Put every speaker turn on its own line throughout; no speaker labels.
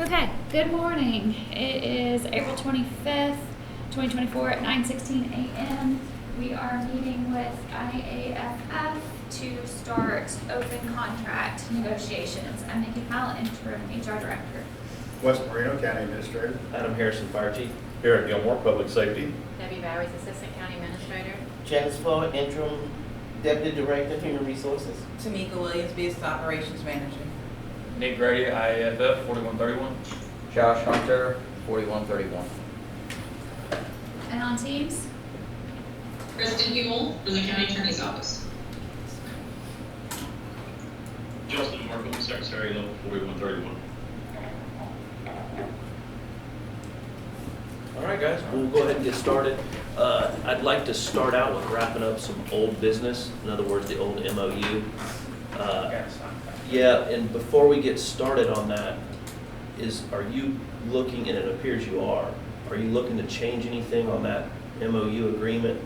Okay, good morning. It is April 25th, 2024 at 9:16 a.m. We are meeting with IAFF to start open contract negotiations. I'm Nikki Powell, interim HR director.
West Marino County Administrator.
Adam Harrison, Fire Chief.
Aaron Gilmore, Public Safety.
Debbie Bowers, Assistant County Administrator.
Janice Floyd, Interim Deputy Director of Human Resources.
Tamika Williams, Business Operations Manager.
Nick Grady, IAFF, 4131.
Josh Hunter, 4131.
And on Teams,
Kristen Huel from the County Attorney's Office.
Justin Markham, Secretary, Level 4131.
All right, guys, we'll go ahead and get started. I'd like to start out with wrapping up some old business, in other words, the old MOU. Yeah, and before we get started on that, are you looking, and it appears you are you looking to change anything on that MOU agreement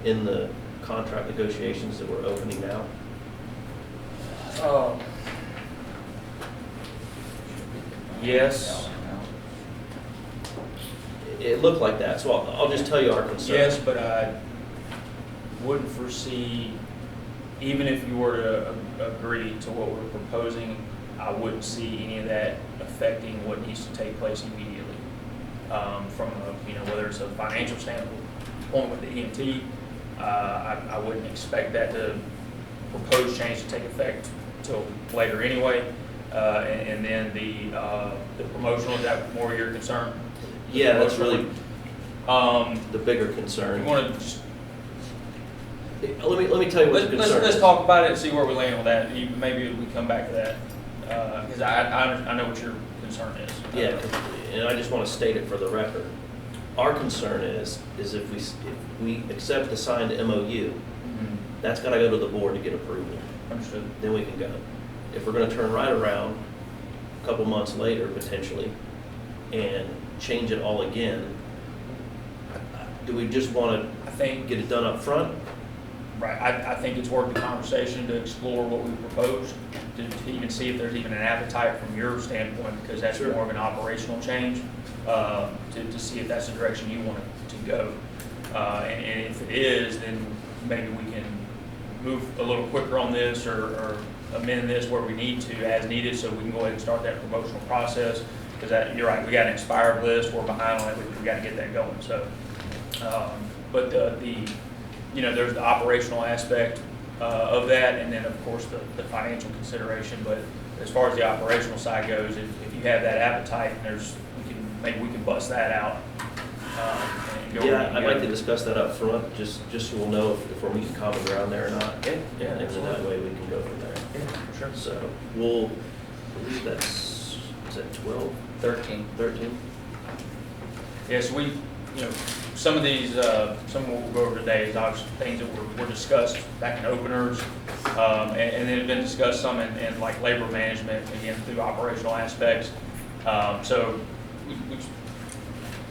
in the contract negotiations that we're opening now?
Yes.
It looked like that, so I'll just tell you our concern.
Yes, but I wouldn't foresee, even if you were to agree to what we're proposing, I wouldn't see any of that affecting what needs to take place immediately. From whether it's a financial standpoint with the EMT, I wouldn't expect that the proposed change to take effect till later anyway. And then the promotional, is that more your concern?
Yeah, that's really
The
the bigger
You
concern.
want to just
Let me tell you what the concern
let's
is.
talk about it and see where we land on that. Maybe we come back to that because I know what your concern is.
Yeah, and I just want to state it for the record. Our concern is if we accept the signed MOU,
Mhm.
that's got to go to the board to get approval.
Understood.
Then we can go. If we're going to turn right around a couple months later potentially and change it all again, do we just want to
I think
get it done up front?
right. I think it's worth the conversation to explore what we proposed to even see if there's even an appetite from your standpoint because that's
Sure.
more of an operational change to see if that's the direction you want it to go. And if it is, then maybe we can move a little quicker on this or amend this where we need to as needed so we can go ahead and start that promotional process. Because you're right, we got an expired list, we're behind on it, we got to get that going. So, but there's the operational aspect of that, and then of course the financial consideration. But as far as the operational side goes, if you have that appetite, maybe we can bust that out. And go
Yeah, I'd like to
together.
discuss that up front, just so we'll know if we're meeting common ground there or not.
Yeah,
And then that
absolutely.
way we can go from there.
Yeah, for sure.
So we'll, I believe is that 12,
13.
13?
Yes, some of these, some we'll go over today is obviously things that were discussed back in openers, and then have been discussed some in like labor management, again, through operational aspects. So we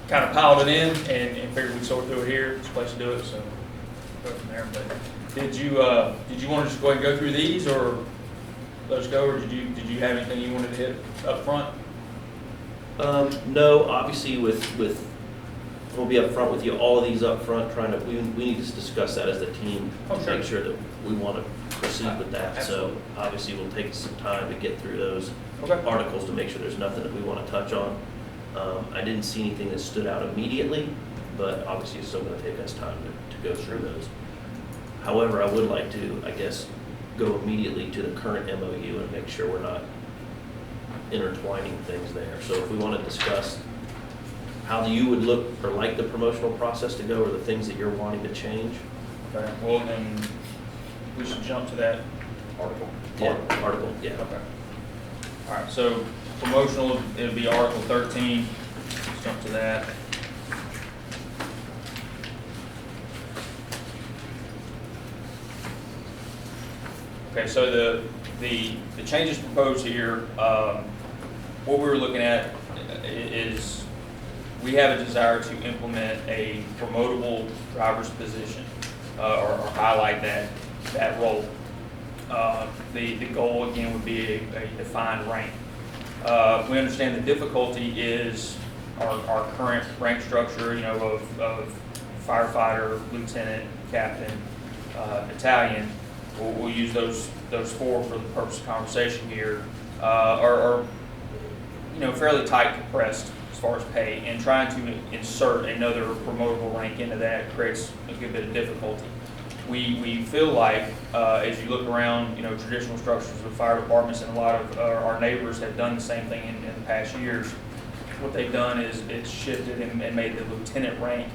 kind of piled it in and figured we'd sort through it here. It's a place to do it, so go from there. But did you want to just go ahead and go through these, or let us go, or did you have anything you wanted to hit up front?
No, obviously we'll be up front with you, all of these up front, we need to discuss that as a team.
Oh,
to
sure.
Make sure that we want to proceed with that.
Absolutely.
So obviously we'll take some time to get through those
Okay.
articles to make sure there's nothing that we want to touch on. I didn't see anything that stood out immediately, but obviously it's still going to take us time to go through those. However, I would like to, I guess, go immediately to the current MOU and make sure we're not intertwining things there. So if we want to discuss how you would look or like the promotional process to go, or the things that you're wanting to change.
Okay, well, then we should jump to that article.
Yeah, article, yeah.
Okay. All right, so promotional, it'll be Article 13. Let's jump to that. Okay, so the changes proposed here, what we were looking at is we have a desire to implement a promotable driver's position or highlight that role. The goal again would be a defined rank. We understand the difficulty is our current rank structure, of firefighter, lieutenant, captain, battalion. We'll use those four for the purpose of conversation here, are fairly tight compressed as far as pay, and trying to insert another promotable rank into that creates a good bit of difficulty. We feel like, as you look around, traditional structures of fire departments, and a lot of our neighbors have done the same thing in the past years. What they've done is it's shifted and made the lieutenant rank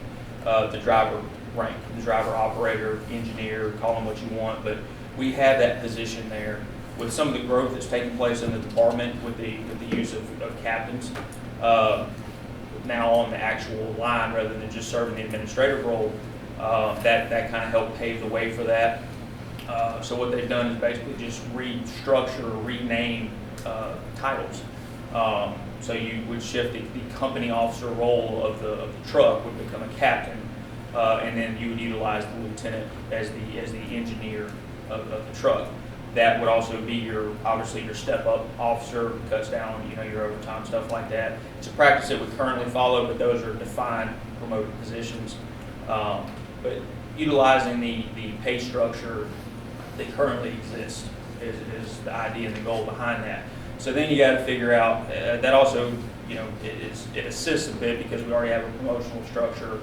the driver rank, the driver operator, engineer, call them what you want, but we have that position there. With some of the growth that's taking place in the department with the use of captains, now on the actual line rather than just serving the administrative role, that kind of helped pave the way for that. So what they've done is basically just restructure or rename titles. So you would shift the company officer role of the truck would become a captain, and then you would utilize the lieutenant as the engineer of the truck. That would also be obviously your step-up officer, cuts down your overtime, stuff like that. It's a practice that we currently follow, but those are defined promoted positions. But utilizing the pay structure that currently exists is the idea and the goal behind that. So then you got to figure out that also it assists a bit because we already have a promotional structure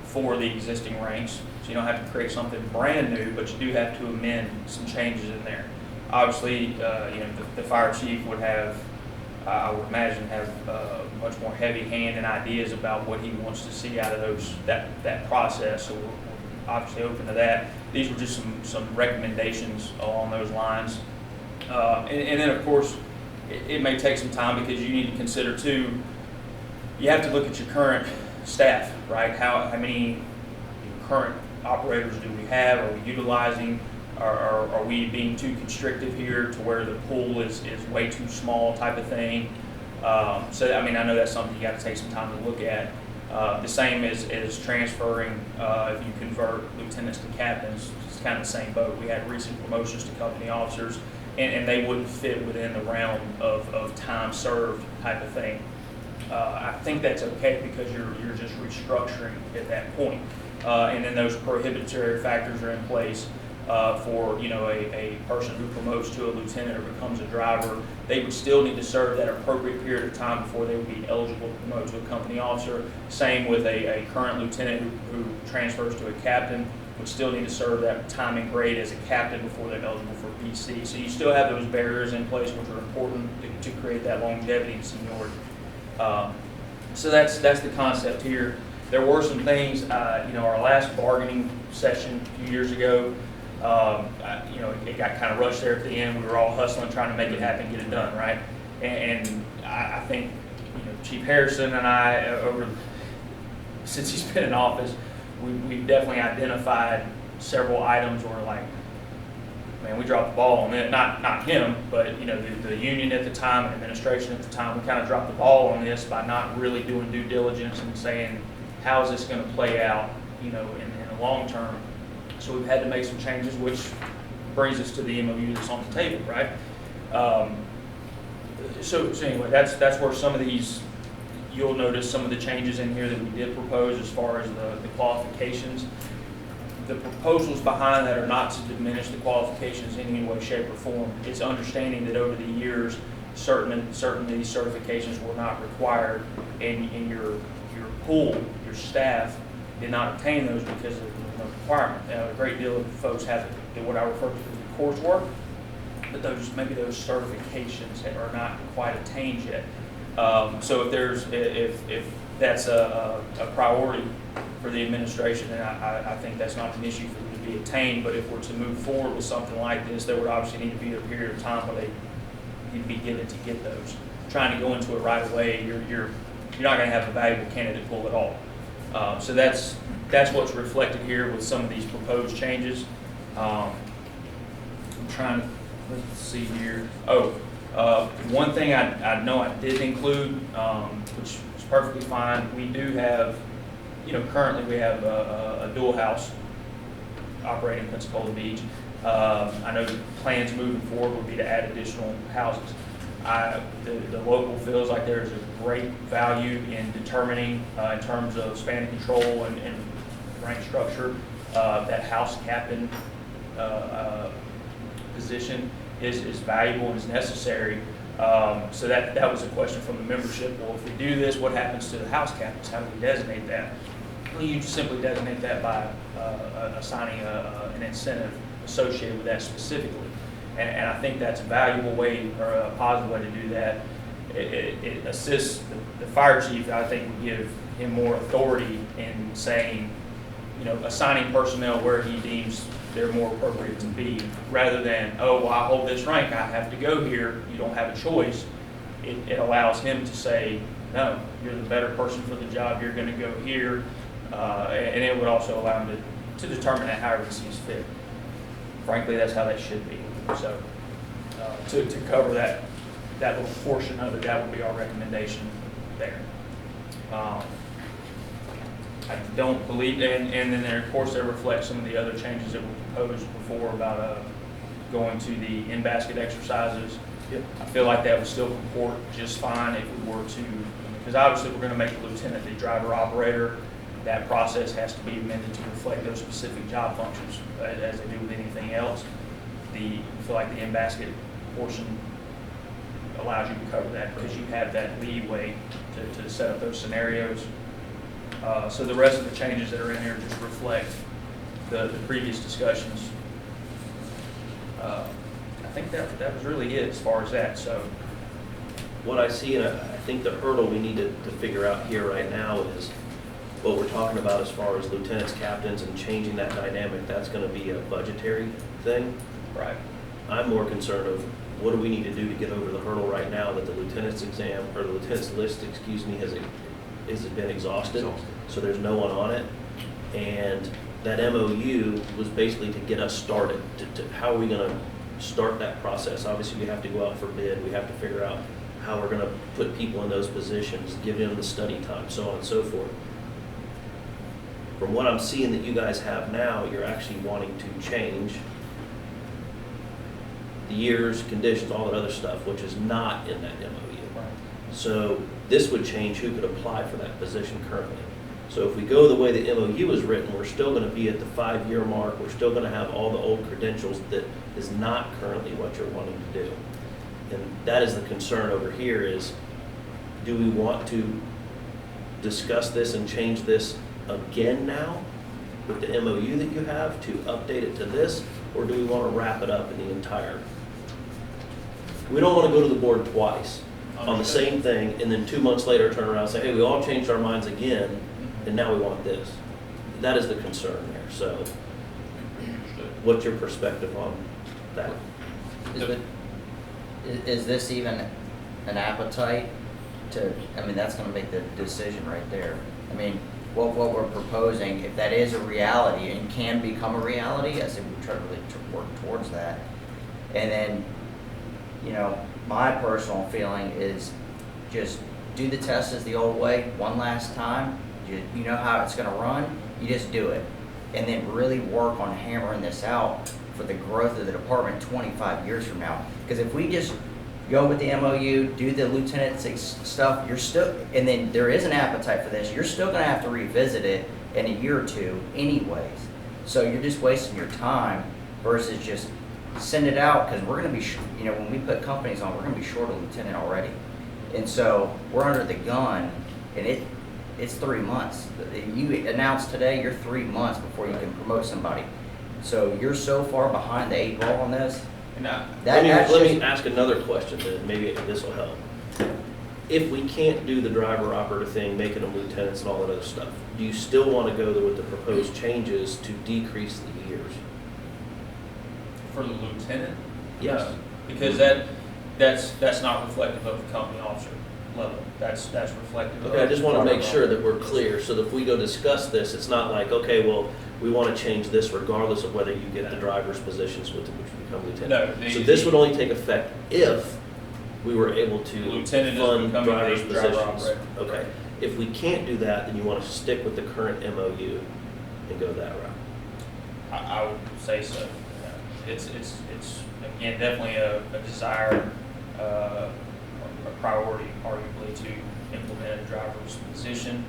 for the existing ranks. So you don't have to create something brand new, but you do have to amend some changes in there. Obviously, the fire chief would have, I would imagine, have much more heavy hand and ideas about what he wants to see out of that process. So we're obviously open to that. These were just some recommendations along those lines. And then, of course, it may take some time because you need to consider too. You have to look at your current staff, right? How many current operators do we have? Are we utilizing? Are we being too constrictive here to where the pool is way too small type of thing? So I know that's something you got to take some time to look at. The same as transferring, if you convert lieutenants to captains, it's kind of the same boat. We had recent promotions to company officers, and they wouldn't fit within the realm of time served type of thing. I think that's okay because you're just restructuring at that point. And then those prohibitory factors are in place for a person who promotes to a lieutenant or becomes a driver. They would still need to serve that appropriate period of time before they would be eligible to promote to a company officer. Same with a current lieutenant who transfers to a captain would still need to serve that time and grade as a captain before they're eligible for PC. So you still have those barriers in place which are important to create that longevity and seniority. So that's the concept here. There were some things, our last bargaining session a few years ago, it got kind of rushed there at the end. We were all hustling, trying to make it happen, get it done, right? And I think, Chief Harrison and I, since he's been in office, we've definitely identified several items where we're like, man, we dropped the ball on it. Not him, but the union at the time, administration at the time, we kind of dropped the ball on this by not really doing due diligence and saying, how is this going to play out, in the long term? So we've had to make some changes, which brings us to the MOU that's on the table, right? So anyway, that's where some of these, you'll notice some of the changes in here that we did propose as far as the qualifications. The proposals behind that are not to diminish the qualifications in any way, shape, or form. It's understanding that over the years, certain of these certifications were not required, and your pool, your staff, did not obtain those because of the requirement. A great deal of folks have what I refer to as the coursework, but maybe those certifications are not quite attained yet. So if that's a priority for the administration, and I think that's not an issue for them to be attained, but if we're to move forward with something like this, there would obviously need to be a period of time where they need to be given to get those. Trying to go into it right away, you're not going to have a valuable candidate pool at all. So that's what's reflected here with some of these proposed changes. I'm trying to, let's see here. One thing I know I did include, which is perfectly fine, we do have, currently we have a dual house operating in Pensacola Beach. I know the plans moving forward would be to add additional houses. The local feels like there's a great value in determining, in terms of span of control and rank structure, that house captain position is valuable and is necessary. So that was a question from the membership. Well, if we do this, what happens to the house captains? How do we designate that? Well, you just simply designate that by assigning an incentive associated with that specifically. And I think that's a valuable way, or a positive way to do that. It assists the fire chief, I think, would give him more authority in saying, assigning personnel where he deems they're more appropriate to be, rather than, oh, well, I hold this rank, I have to go here, you don't have a choice. It allows him to say, no, you're the better person for the job, you're going to go here, and it would also allow him to determine that however he sees fit. Frankly, that's how that should be. So to cover that little portion of it, that would be our recommendation there. I don't believe, and then there, of course, there reflects some of the other changes that were proposed before about going to the in-basket exercises.
Yep.
I feel like that would still comport just fine if we were to, because obviously we're going to make the lieutenant the driver operator. That process has to be amended to reflect those specific job functions as they do with anything else. I feel like the in-basket portion allows you to cover that because you have that leeway to set up those scenarios. So the rest of the changes that are in here just reflect the previous discussions. I think that was really it as far as that. So
What I see, and I think the hurdle we need to figure out here right now is what we're talking about as far as lieutenants, captains, and changing that dynamic. That's going to be a budgetary thing.
right.
I'm more concerned of what do we need to do to get over the hurdle right now that the lieutenant's exam, or the lieutenant's list, excuse me, has been exhausted. So there's no one on it. And that MOU was basically to get us started. How are we going to start that process? Obviously, we have to go out for bid. We have to figure out how we're going to put people in those positions, give them the study time, so on and so forth. From what I'm seeing that you guys have now, you're actually wanting to change the years, conditions, all that other stuff, which is not in that MOU.
Right.
So this would change who could apply for that position currently. So if we go the way the MOU is written, we're still going to be at the 5-year mark. We're still going to have all the old credentials that is not currently what you're wanting to do. And that is the concern over here is, do we want to discuss this and change this again now with the MOU that you have to update it to this, or do we want to wrap it up in the entire? We don't want to go to the board twice on the same thing and then 2 months later turn around and say, hey, we all changed our minds again and now we want this. That is the concern there. So what's your perspective on that?
Is this even an appetite to, I mean, that's gonna make the decision right there. I mean, what we're proposing, if that is a reality and can become a reality, I think we try to really work towards that. And then, my personal feeling is just do the test as the old way one last time. You know how it's gonna run, you just do it. And then really work on hammering this out for the growth of the department 25 years from now. Because if we just go with the MOU, do the lieutenant stuff, you're still, and then there is an appetite for this, you're still gonna have to revisit it in a year or two anyways. So you're just wasting your time versus just send it out, because we're gonna be, when we put companies on, we're gonna be short a lieutenant already. And so we're under the gun, and it's 3 months. You announced today, you're 3 months before you can promote somebody. So you're so far behind the 8 ball on this.
Let me ask another question then, maybe this will help. If we can't do the driver operator thing, making them lieutenants and all that other stuff, do you still want to go with the proposed changes to decrease the years?
For the lieutenant?
Yes.
No, because that's not reflective of the company officer level. That's reflective of.
Okay, I just want to make sure that
we're
we're clear, so that if we go discuss this, it's not like, okay, well, we want to change this regardless of whether you get the driver's positions which become lieutenant.
No,
So this would only take effect if we were able to
Lieutenant is
fund
becoming
driver's
a driver
positions.
operator.
Okay, if we can't do that, then you want to stick with the current MOU and go that route.
I would say so. It's again, definitely a desire a priority, arguably, to implement a driver's position.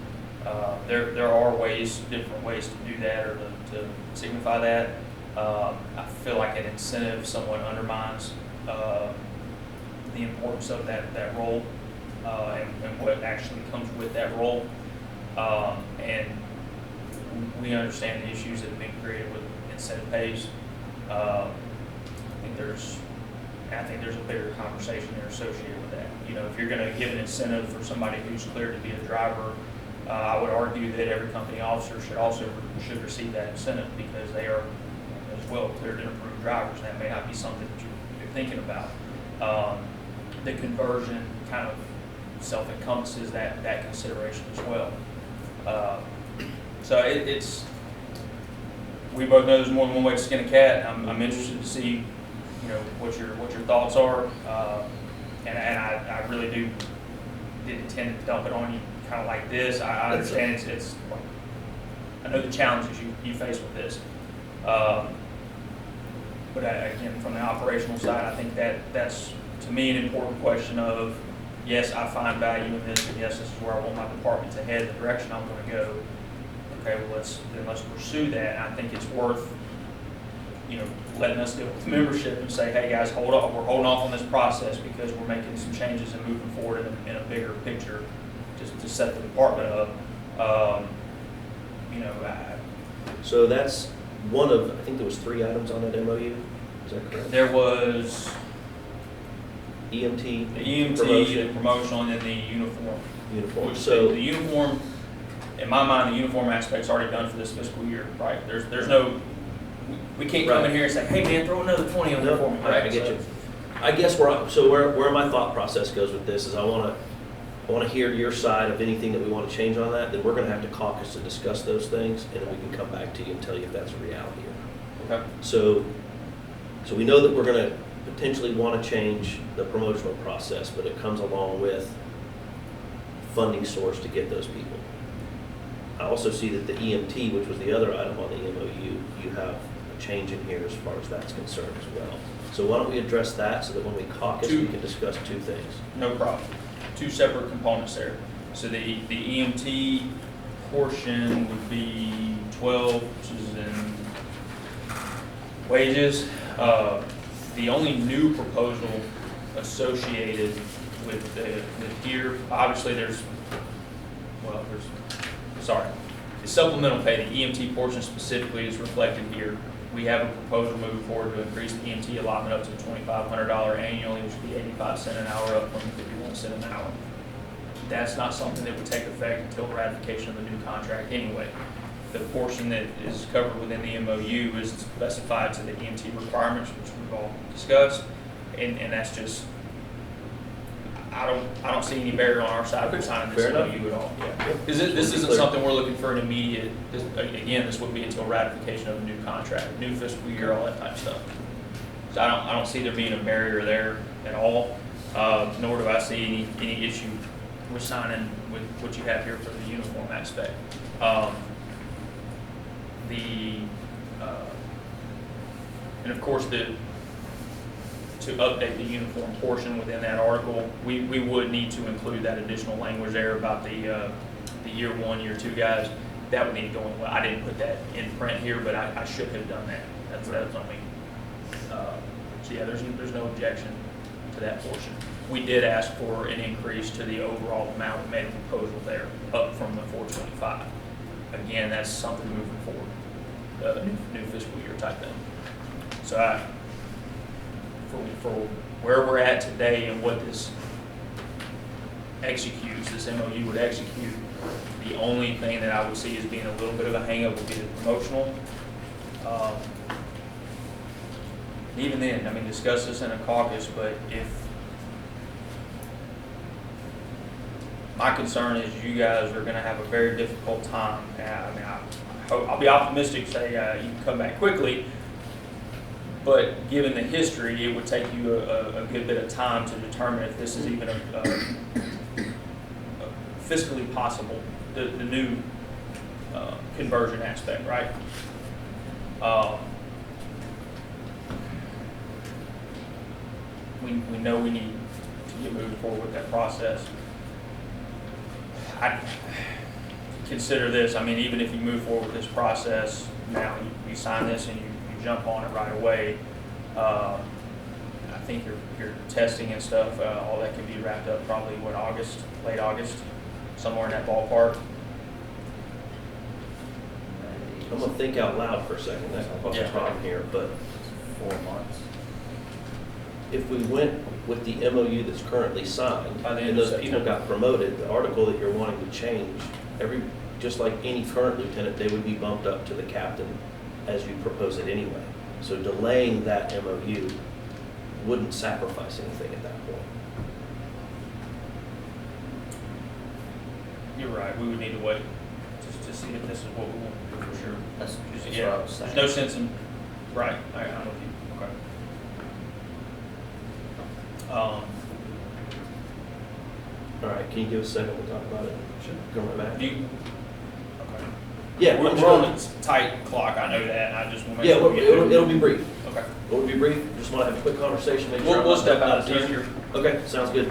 There are different ways to do that or to signify that. I feel like an incentive somewhat undermines the importance of that role and what actually comes with that role. And we understand the issues that have been created with incentive pays. I think there's a bigger conversation there associated with that. You know, if you're going to give an incentive for somebody who's cleared to be a driver, I would argue that every company officer should receive that incentive because they are as well cleared and approved drivers. That may not be something that you're thinking about. The conversion kind of self-encompasses that consideration as well. So it's we both know there's more than one way to skin a cat. I'm interested to see, you know, what your thoughts are, and I really didn't intend to dump it on you kind of like this. I understand it's I know the challenges you face with this, but again, from the operational side, I think that's to me an important question of, yes, I find value in this, and yes, this is where I want my department to head, the direction I'm going to go. Okay, well, let's pursue that. And I think it's worth, you know, letting us deal with the membership and say, hey guys, hold on, we're holding off on this process because we're making some changes and moving forward in a bigger picture to set the department up. You know,
So that's one of, I think there was 3 items on that MOU, is that correct?
there was
EMT,
the EMT,
promotion.
the promotional, and then the uniform.
Uniform.
Which
So
the uniform, in my mind, the uniform aspect's already done for this fiscal year, right? There's no, we can't come in here and say, hey man, throw another 20 on there for me, right?
I get you. I guess where my thought process goes with this is I want to hear your side of anything that we want to change on that. Then we're going to have to caucus to discuss those things, and then we can come back to you and tell you if that's a reality or not.
Okay.
So we know that we're going to potentially want to change the promotional process, but it comes along with funding source to get those people. I also see that the EMT, which was the other item on the MOU, you have a change in here as far as that's concerned as well. So why don't we address that so that when we caucus, we can discuss 2 things.
No problem. 2 separate components there. So the EMT portion would be 12, which is in wages. The only new proposal associated with the gear, obviously the supplemental pay, the EMT portion specifically is reflected here. We have a proposal moving forward to increase the EMT allotment up to $2,500 annually, which would be 85 cents an hour up from 51 cents an hour. That's not something that would take effect until ratification of the new contract anyway. The portion that is covered within the MOU is specified to the EMT requirements, which we've all discussed, and that's just, I don't see any barrier on our side of signing this MOU at all. Yeah. Because this isn't something we're looking for an immediate, this would be until ratification of a new contract, new fiscal year, all that type of stuff. So I don't see there being a barrier there at all, nor do I see any issue with signing with what you have here for the uniform aspect. And of course, to update the uniform portion within that article, we would need to include that additional language there about the year 1, year 2 guys. That would need to go in. Well, I didn't put that in print here, but I should have done that. That's on me. So yeah, there's no objection to that portion. We did ask for an increase to the overall amount. We made a proposal there, up from the 425. Again, that's something moving forward, new fiscal year type thing. So for where we're at today and what this executes, this MOU would execute, the only thing that I would see as being a little bit of a hang-up would be the promotional. Even then, I mean, discuss this in a caucus, but if my concern is you guys are going to have a very difficult time. I mean, I'll be optimistic, say you can come back quickly, but given the history, it would take you a good bit of time to determine if this is even a fiscally possible, the new conversion aspect, right? We know we need to get moving forward with that process. I consider this, I mean, even if you move forward with this process, now you sign this and you jump on it right away, I think your testing and stuff, all that can be wrapped up probably, what, August, late August, somewhere in that ballpark.
I'm gonna think out loud for a second, that's what's the
Yeah.
problem here, but
4 months.
if we went with the MOU that's currently signed,
By the end
and
of
those people
September.
got promoted, the article that you're wanting to change, just like any current lieutenant, they would be bumped up to the captain as you propose it anyway. So delaying that MOU wouldn't sacrifice anything at that point.
You're right, we would need to wait just to see if this is what we want to do for sure.
That's
Just-
what
Yeah,
I was saying.
there's no sense in, right, I'm with you, okay.
All right, can you give us a second, we'll talk about it?
Sure.
Come right back.
Do you, okay.
Yeah,
We're
I'm
on
sure.
a tight clock, I know that, and I just want to make
Yeah,
sure we get
it'll be brief.
Okay.
It'll be brief, just want to have a quick conversation, make sure.
We'll
I'm not
step out,
of
it's
turn.
easier.
Okay, sounds good.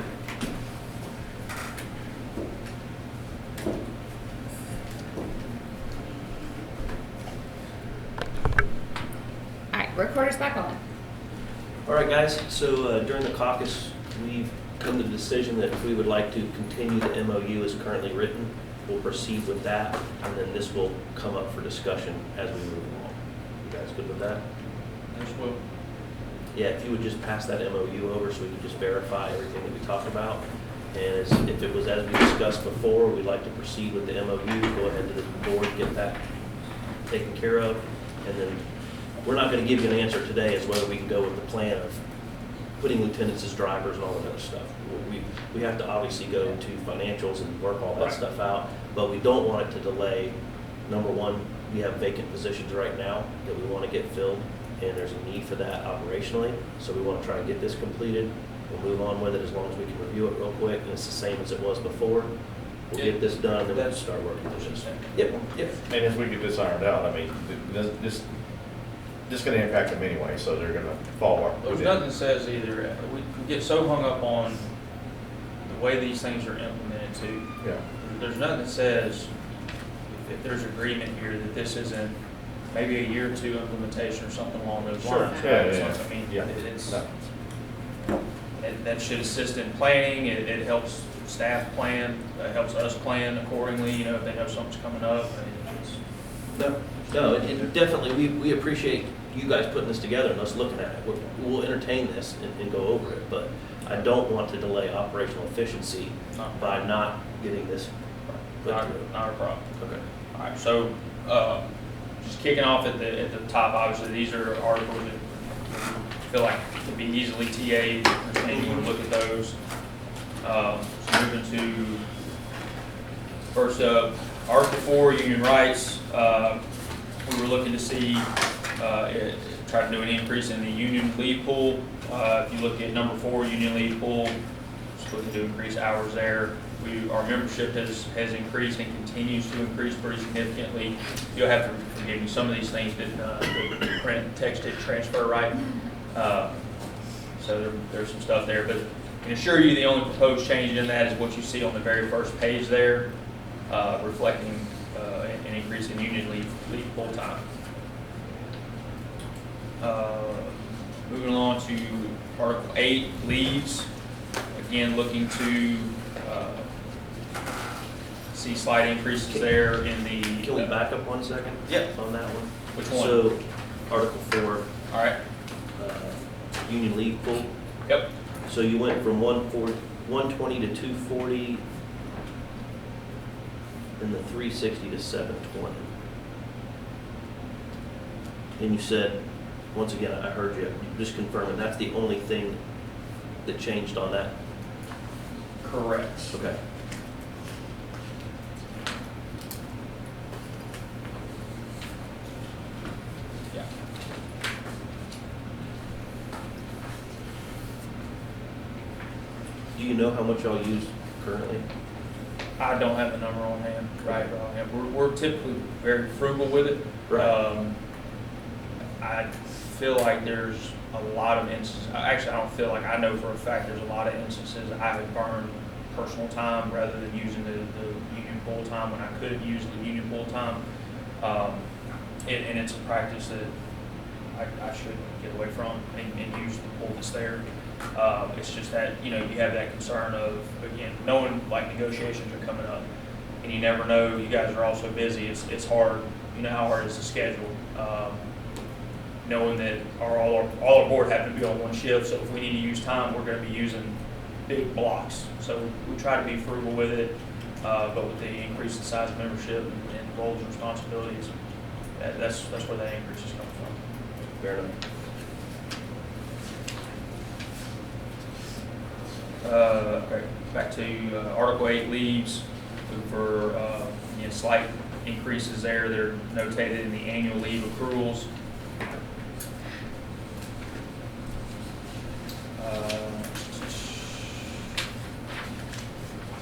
All right, recorder's back on.
All right, guys, so during the caucus, we've come to the decision that if we would like to continue the MOU as currently written, we'll proceed with that, and then this will come up for discussion as we move along. You guys good with that?
Yes, well,
Yeah, if you would just pass that MOU over so we can just verify everything that we talked about. And if it was as we discussed before, we'd like to proceed with the MOU, go ahead to the board, get that taken care of. And then we're not gonna give you an answer today as whether we can go with the plan of putting lieutenants as drivers and all that other stuff. We have to obviously go to financials and work all that
Right.
stuff out, but we don't want it to delay. Number one, we have vacant positions right now that we wanna get filled, and there's a need for that operationally, so we wanna try and get this completed. We'll move on with it as long as we can review it real quick, and it's the same as it was before. We'll get this done, then we'll
That's-
start working
that's
through this.
just it.
Yep, yep.
And if we get this ironed out, I mean, this gonna impact them anyway, so they're gonna follow our.
there's nothing that says either, we get so hung up on the way these things are implemented too.
Yeah.
There's nothing that says, if there's agreement here, that this isn't maybe a year or two implementation or something along those
Sure.
lines.
Yeah,
right?
yeah,
So, I mean,
yeah.
it's,
No.
that should assist in planning, it helps staff plan, it helps us plan accordingly, you know, if they know something's coming up. I mean, it's-
No, it definitely, we appreciate you guys putting this together and us looking at it. We'll entertain this and go over it, but I don't want to delay operational efficiency
No.
by not getting this put
Not,
through.
not a problem.
Okay.
All right, so, just kicking off at the top, obviously, these are articles that I feel like can be easily TA'd, and you would look at those. So moving to, first up, Article 4, union rights. We were looking to see, try to do an increase in the union leave pool. If you look at number 4, union leave pool, just looking to increase hours there. Our membership has increased and continues to increase pretty significantly. You'll have to forgive me, some of these things didn't print, text, didn't transfer right. So there's some stuff there, but I can assure you the only proposed change in that is what you see on the very first page there, reflecting an increase in union leave pool time. Moving along to Article 8, leaves. Again, looking to see slight increases there in the.
Can we back up 1 second?
Yep.
On that one?
Which one?
So, Article 4,
All right.
union leave pool.
Yep.
So you went from 120 to 240, and the 360 to 720. And you said, once again, I heard you, just confirming, that's the only thing that changed on that?
Correct.
Okay.
Yeah.
Do you know how much y'all use currently?
I don't have the number on hand right now. We're typically very frugal with it.
Right.
I feel like there's a lot of instances, actually, I don't feel like, I know for a fact there's a lot of instances I have burned personal time rather than using the union pool time when I could have used the union pool time. And it's a practice that I should get away from and use the pool that's there. It's just that, you have that concern of, again, knowing like negotiations are coming up and you never know, you guys are all so busy, it's hard, how hard it is to schedule. Knowing that all our board happen to be on one shift, so if we need to use time, we're gonna be using big blocks. So we try to be frugal with it, but with the increase in size of membership and roles and responsibilities, that's where that increase is coming from.
Fair enough.
Okay, back to Article 8 leaves. Looking for slight increases there. They're notated in the annual leave accruals.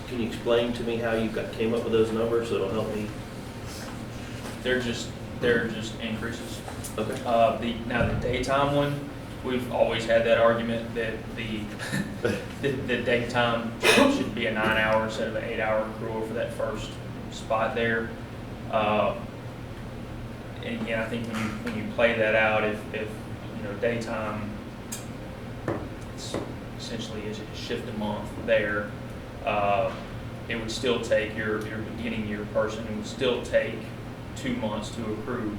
Can you explain to me how you came up with those numbers so it'll help me?
They're just increases.
Okay.
Now the daytime one, we've always had that argument that the daytime should be a 9-hour instead of an 8-hour accrual for that first spot there. And again, I think when you play that out, if daytime, it's essentially a shift a month there. It would still take your beginning year person, it would still take 2 months to accrue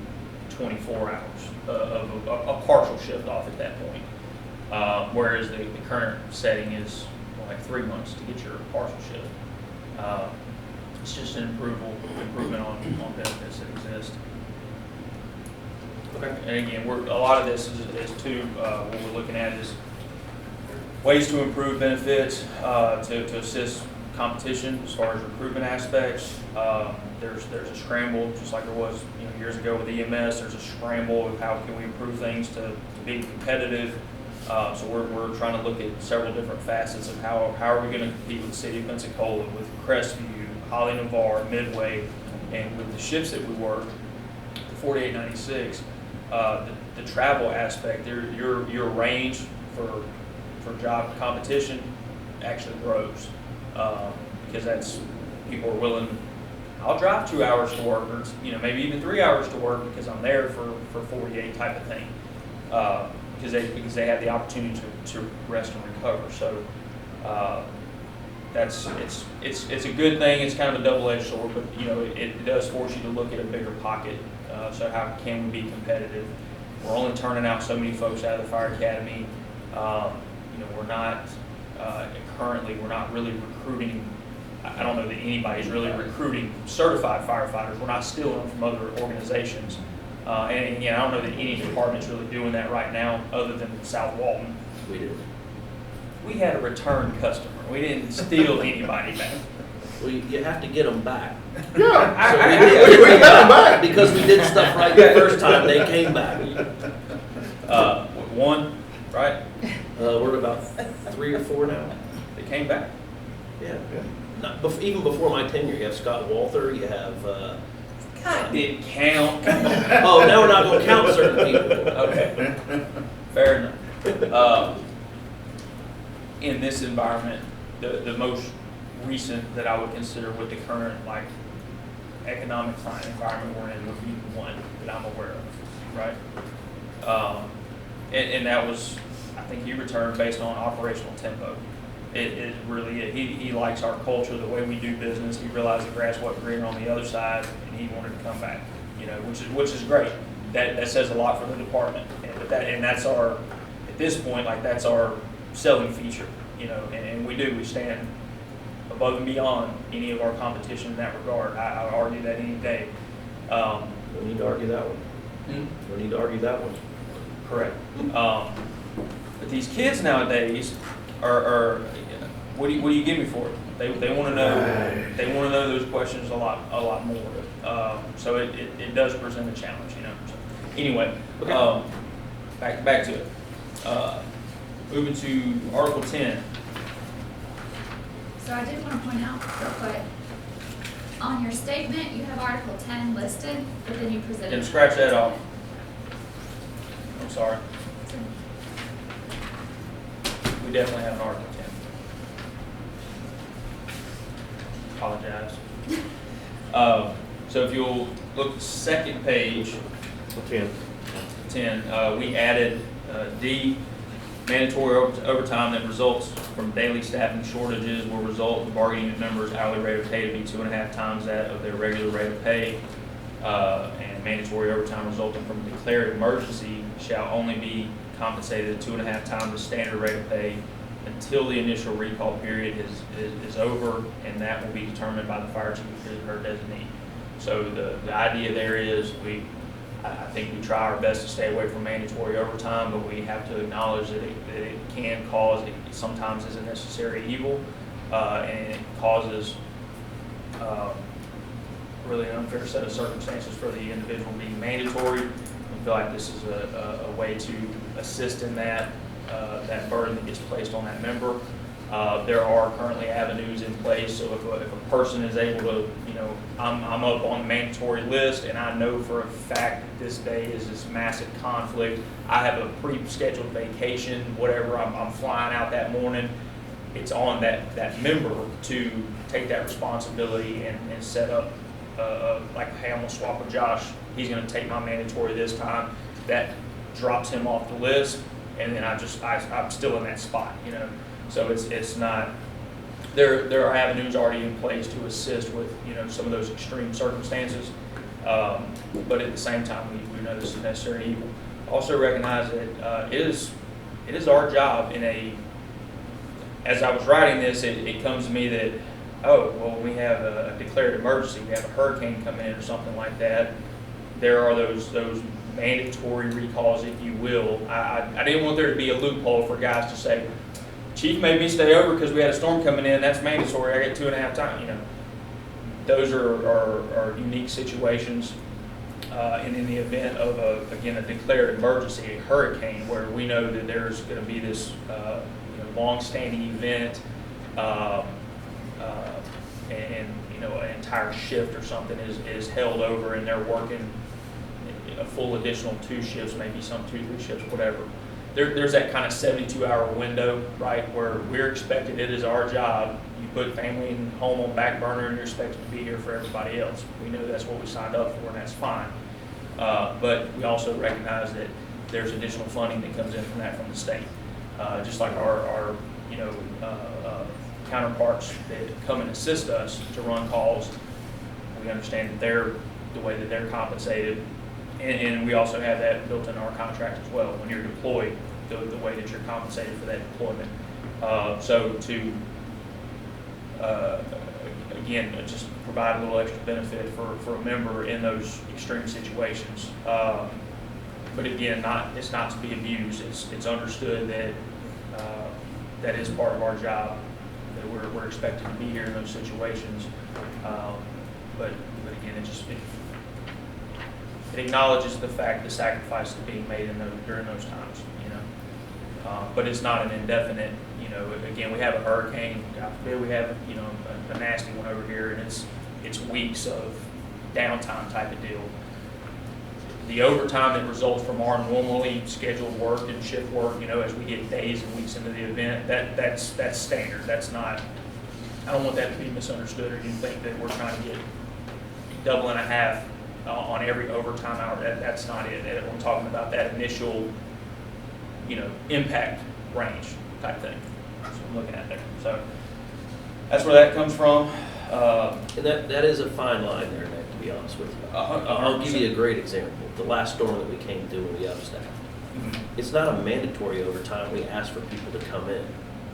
24 hours of a partial shift off at that point. Whereas the current setting is like 3 months to get your partial shift. It's just an improvement on benefits that exist.
Okay.
And again, a lot of this is too, what we're looking at is ways to improve benefits, to assist competition as far as recruitment aspects. There's a scramble, just like there was years ago with EMS. There's a scramble of how can we improve things to be competitive. So we're trying to look at several different facets of how are we going to compete with the city of Pensacola, with Crestview, Holly Navarre, Midway, and with the shifts that we work, the 4896. The travel aspect, your range for job competition actually grows, because that's, people are willing, I'll drive 2 hours to work, or maybe even 3 hours to work because I'm there for 48 type of thing, because they have the opportunity to rest and recover. So it's a good thing. It's kind of a double-edged sword, but it does force you to look at a bigger pocket. So how can we be competitive? We're only turning out so many folks out of the fire academy. We're not currently, we're not really recruiting. I don't know that anybody's really recruiting certified firefighters. We're not stealing them from other organizations. And again, I don't know that any department's really doing that right now other than South Walton.
We did.
We had a return customer. We didn't steal anybody back.
Well, you have to get them back.
Yeah.
We got them back. Because we did stuff right the first time, they came back.
One, right?
We're about 3 or 4 now.
They came back.
Yeah. Even before my tenure, you have Scott Walther, you have...
God, didn't count.
Oh, now we're not going to count certain people.
Okay, fair enough. In this environment, the most recent that I would consider with the current economic climate environment we're in would be one that I'm aware of, right? And that was, I think he returned based on operational tempo. It really, he likes our culture, the way we do business. He realized the grass wasn't greener on the other side, and he wanted to come back. Which is great. That says a lot for the department. And that's our, at this point, that's our selling feature. And we stand above and beyond any of our competition in that regard. I would argue that any day.
We need to argue that one. We need to argue that one.
Correct. But these kids nowadays are what do you give me for it? They want to know. They want to know those questions a lot more. So it does present a challenge, So anyway,
Okay.
Back to it. Moving to Article 10.
So I did want to point out real quick, on your statement, you have Article 10 listed, but then you presented.
Didn't scratch that off. I'm sorry. we definitely have an Article 10. Apologize. So if you'll look at the second page, 10, we added D, mandatory overtime that results from daily staffing shortages will result in bargaining unit members' hourly rate of pay to be 2.5 times that of their regular rate of pay. And mandatory overtime resulting from a declared emergency shall only be compensated at 2.5 times the standard rate of pay until the initial recall period is over, and that will be determined by the fire chief or designee. So the idea there is I think we try our best to stay away from mandatory overtime, but we have to acknowledge that it can cause, it sometimes is a necessary evil, and it causes really an unfair set of circumstances for the individual being mandatory. We feel like this is a way to assist in that burden that gets placed on that member. There are currently avenues in place, so if a person is able to, I'm up on the mandatory list and I know for a fact that this day is this massive conflict, I have a pre-scheduled vacation, whatever, I'm flying out that morning, it's on that member to take that responsibility and set up, like, hey, I'm gonna swap with Josh, he's gonna take my mandatory this time, that drops him off the list, and then I'm still in that spot, So it's not, there are avenues already in place to assist with, some of those extreme circumstances. But at the same time, we know this is necessary evil. Also recognize that it is our job as I was writing this, it comes to me that, we have a declared emergency, we have a hurricane coming in or something like that. There are those mandatory recalls, if you will. I didn't want there to be a loophole for guys to say, Chief made me stay over because we had a storm coming in, that's mandatory, I get 2.5 times, Those are unique situations. And in the event of a declared emergency, a hurricane, where we know that there's going to be this long-standing event, and an entire shift or something is held over, and they're working a full additional 2 shifts, maybe some 2-3 shifts, whatever. There's that kind of 72-hour window, right, where we're expected, it is our job, you put family and home on back burner and you're expected to be here for everybody else. We know that's what we signed up for, and that's fine. But we also recognize that there's additional funding that comes in from the state. Just like our counterparts that come and assist us to run calls, we understand that they're the way that they're compensated. And we also have that built in our contract as well. When you're deployed, the way that you're compensated for that deployment. Again, just provide a little extra benefit for a member in those extreme situations. But again, it's not to be abused. It's understood that that is part of our job, that we're expected to be here in those situations. But again, it acknowledges the fact the sacrifice is being made during those times, but it's not an indefinite, again, we have a hurricane, God forbid we have, a nasty one over here, and it's weeks of downtime type of deal. The overtime that results from our normally scheduled work and shift work, as we get days and weeks into the event, that's standard. That's not, I don't want that to be misunderstood, or you think that we're trying to get double and a half on every overtime hour. That's not it. I'm talking about that initial, impact range type thing. That's what I'm looking at there. So that's where that comes from.
And that is a fine line there, Nick, to be honest with you. I'll give you a great example. The last storm that we came through when we upstaffed.
Mm-hmm.
It's not a mandatory overtime. We ask for people to come in.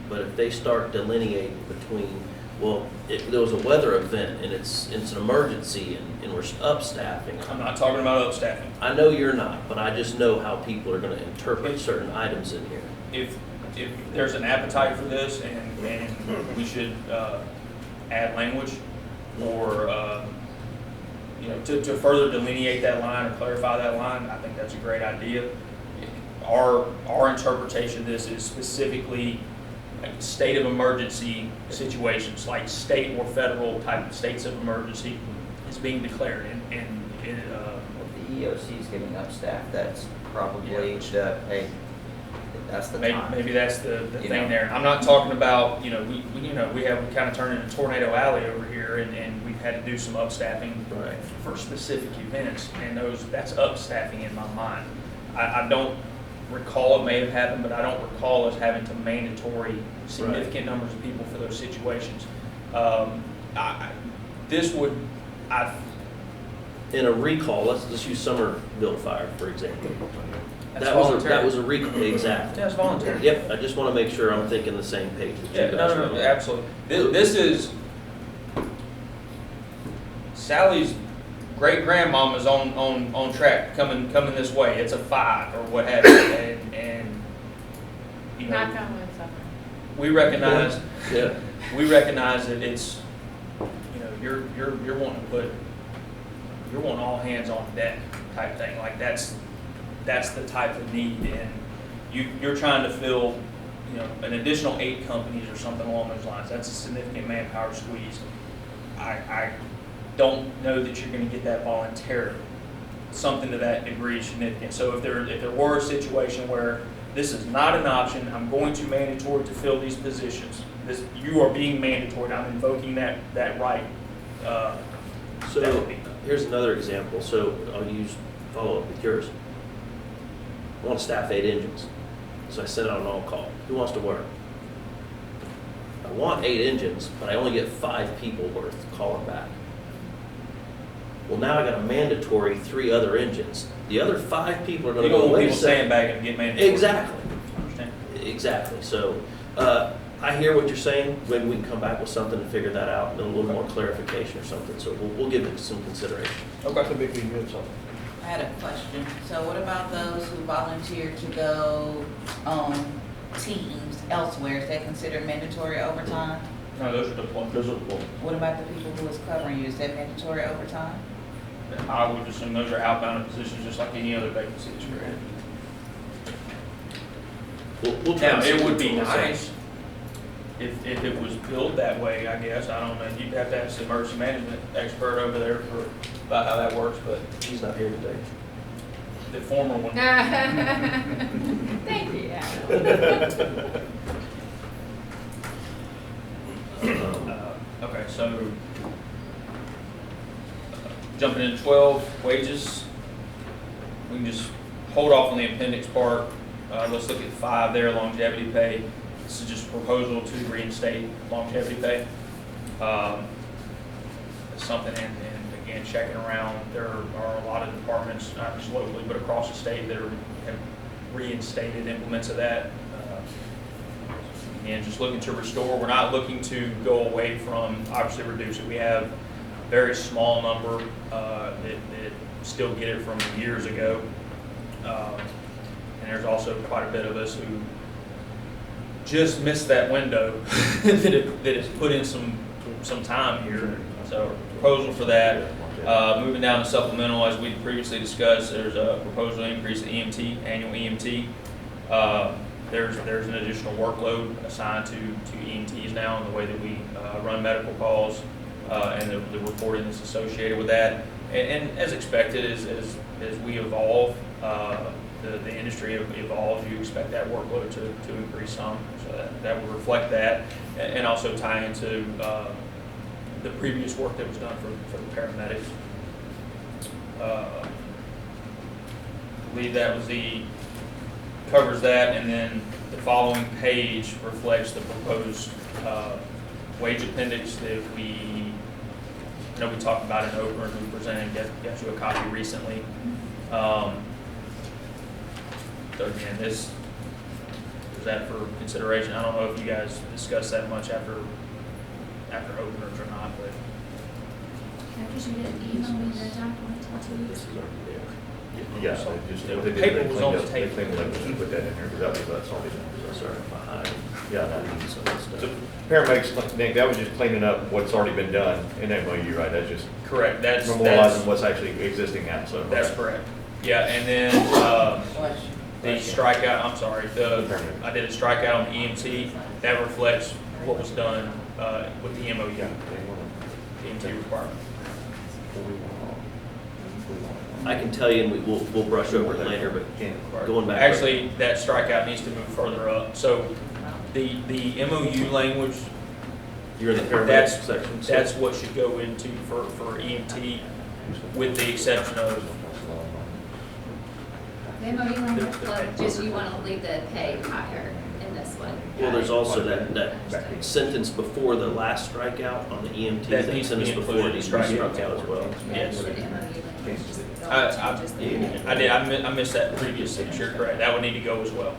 But if they start delineating between, there was a weather event and it's an emergency and we're upstaffing.
I'm not talking about upstaffing.
I know you're not, but I just know how people are going to interpret certain items in here.
If there's an appetite for this and we should add language or to further delineate that line or clarify that line, I think that's a great idea. Our interpretation of this is specifically like state of emergency situations, like state or federal type of states of emergency is being declared.
If the EOC is getting upstaffed, that's probably hey, that's the
Maybe,
time.
maybe that's the
You
thing
know.
there. I'm not talking about, we kind of turned into Tornado Alley over here, and we've had to do some upstaffing
Right.
for specific events, and that's upstaffing in my mind. I don't recall, it may have happened, but I don't recall us having to mandatory significant numbers of people for those situations.
In a recall, let's use Somerville Fire, for example.
That's
That was
voluntary.
a recall, exactly.
Yeah, it's voluntary.
Yep, I just want to make sure I'm thinking the same page as
Yeah,
you guys
no,
are.
absolutely. This is Sally's great grandmama's on track coming this way. It's a 5 or what have you, and
Knock on wood, something.
we recognize
Yeah,
we recognize that it's you're wanting all hands on deck type thing. Like that's the type of need, and you're trying to fill an additional 8 companies or something along those lines. That's a significant manpower squeeze. I don't know that you're going to get that voluntarily. Something to that degree is significant. So if there were a situation where this is not an option, I'm going to mandatory to fill these positions. You are being mandatory. I'm invoking that right. That
so
would be.
here's another example. So I'll follow up with yours. I want to staff 8 engines. So I sent out an all-call. Who wants to work? I want 8 engines, but I only get 5 people worth calling back. Well, now I got a mandatory 3 other engines. The other 5 people are going
You
to
don't
go,
want
wait a
people
second.
staying back and get mandatory.
Exactly.
I understand.
Exactly. So I hear what you're saying. Maybe we can come back with something to figure that out, and a little more clarification or something. So we'll give it some consideration.
Okay.
I had a question. So what about those who volunteer to go on teams elsewhere? Is that considered mandatory overtime?
No, those are deployments.
What about the people who is covering you? Is that mandatory overtime?
I would assume those are outbound positions, just like any other vacancy that's created.
We'll try
Now,
and see
it would
what
be
we'll say.
nice if it was billed that way, I guess. I don't know. You'd have to ask the emergency management expert over there about how that works, but
He's not here today.
the former one.
Thank you, Adam.
Okay, so jumping into 12, wages. We can just hold off on the appendix part. Let's look at 5 there, longevity pay. This is just a proposal to reinstate longevity pay. Something, and again, checking around, there are a lot of departments, not just locally, but across the state that have reinstated implements of that. Again, just looking to restore. We're not looking to go away from, obviously reduce it. We have a very small number that still get it from years ago. And there's also quite a bit of us who just missed that window that has put in some time here. So proposal for that. Moving down to supplemental, as we previously discussed, there's a proposal to increase the EMT, annual EMT. There's an additional workload assigned to EMTs now in the way that we run medical calls and the reporting that's associated with that. And as expected, as we evolve, the industry evolves, you expect that workload to increase some. So that will reflect that, and also tie into the previous work that was done for the paramedics. I believe that was covers that, and then the following page reflects the proposed wage appendix that we talked about in opener, we presented, got you a copy recently. So again, this is that for consideration. I don't know if you guys discussed that much after openers or not, but
Because you didn't email me the document until 2 weeks ago.
Yeah, so just,
The
what they did,
paper
they
was
cleaned
on
up,
the
they
table.
cleaned it up, just put that in there, because that's all they did.
Sorry, behind.
Yeah,
So that's
so
done.
paramedics, Nick, that was just cleaning up what's already been done in MOU, right? That's just
correct. That's
memorializing what's actually existing now, so.
that's correct. Yeah, and then
Question.
the strikeout. I'm sorry. I did a strikeout on the EMT. That reflects what was done with the MOU, EMT requirement.
I can tell you, and we'll brush over it later, but going back.
Actually, that strikeout needs to move further up. So the MOU language,
You're in the paramedic
that's,
section. so-
that's what should go into for EMT, with the exception of,
The MOU language, like, just you want to leave the pay higher in this one.
Well, there's also that sentence before the last strikeout on the EMT,
That
that
needs to be
sentence before
included
needs
in
to be
strikeout.
struck out as well.
yes.
The MOU language, just don't
I
change the-
did, I missed that previous sentence, you're correct, that would need to go as well.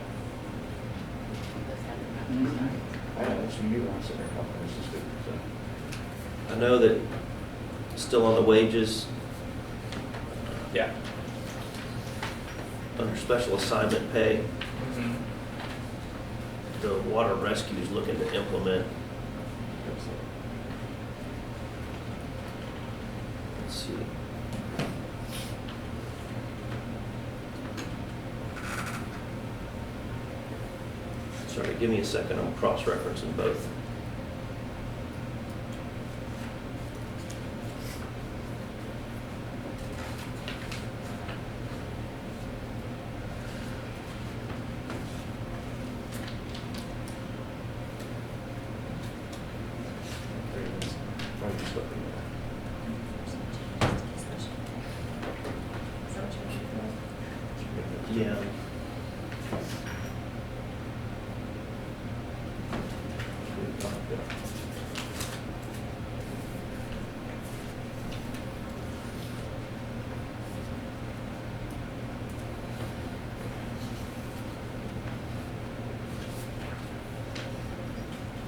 I know that still on the wages,
Yeah.
under special assignment pay,
Mhm.
the water rescue is looking to implement. Let's see. Sorry, give me a second, I'm cross-referencing both.
Is that what you're looking for?
Yeah.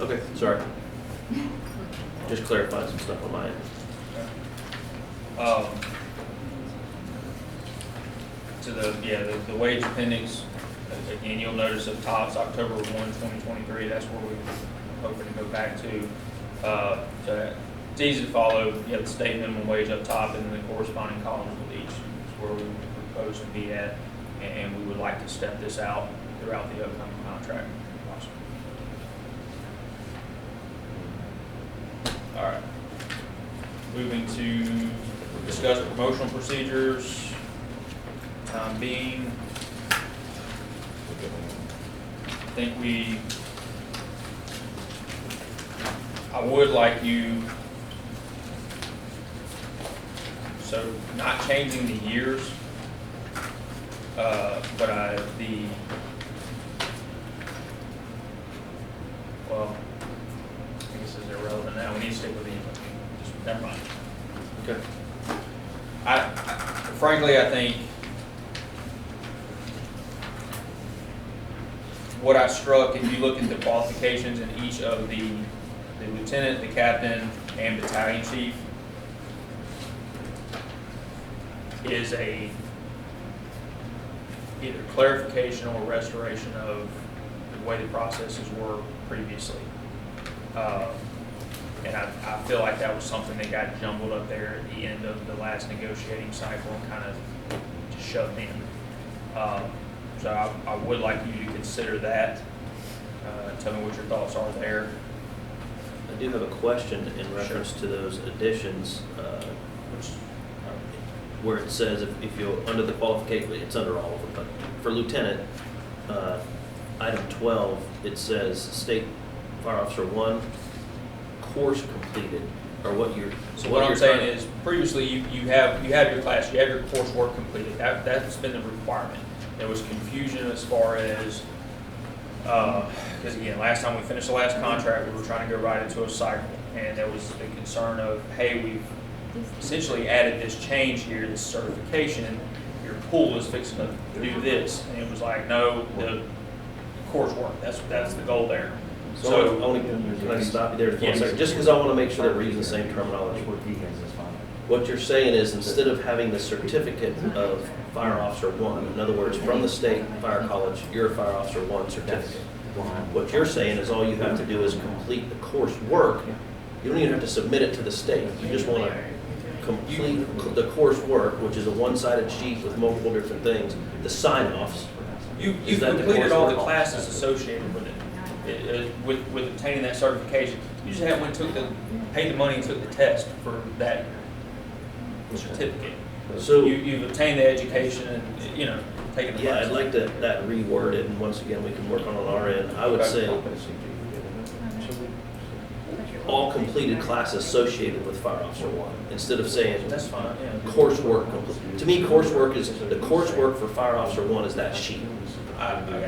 Okay, sorry. Just clarifying some stuff on my end.
To the wage appendix, again, you'll notice at the top, it's October 1, 2023, that's where we're hoping to go back to. So it's easy to follow, you have the state minimum wage up top, and then the corresponding columns with each is where we would propose to be at, and we would like to step this out throughout the upcoming contract. All right. Moving to discuss promotional procedures. Time being, I think I would like you, so not changing the years, but well, I guess this is irrelevant now, we need to stick with the, just, never mind.
Okay.
Frankly, I think what I struck, if you look at the qualifications in each of the lieutenant, the captain, and battalion chief, is a either clarification or restoration of the way the processes were previously. And I feel like that was something that got jumbled up there at the end of the last negotiating cycle and kind of just shoved in. So I would like you to consider that. Tell me what your thoughts are there.
I do have a question in reference to those additions, where it says if you, under the qualification, it's under all of them, but for lieutenant, item 12, it says state fire officer 1, course completed, or what you're.
So what I'm saying is, previously you have your class, you have your coursework completed. That's been the requirement. There was confusion as far as, because again, last time we finished the last contract, we were trying to go right into a cycle, and there was the concern of, hey, we've essentially added this change here, this certification, your pool is fixing to do this, and it was like, no, the coursework, that's the goal there.
So, can I stop you there for
Yes.
a second? Just because I want to make sure that we're using the same terminology. What you're saying is, instead of having the certificate of Fire Officer 1, in other words, from the state fire college, you're a Fire Officer 1 certificate. What you're saying is all you have to do is complete the course work. You don't even have to submit it to the state. You just want to complete the course work, which is a one-sided sheet with multiple different things, the sign-offs.
You've completed all the classes associated with it, with obtaining that certification. You just paid the money and took the test for that certificate.
So-
you've obtained the education and, you know, taken the
Yeah,
classes.
I'd like that reworded, and once again, we can work on it on our end. I would
Okay.
say all completed classes associated with Fire Officer One, instead of saying
That's fine, yeah.
coursework. To me, coursework is, the coursework for Fire Officer One is that sheet.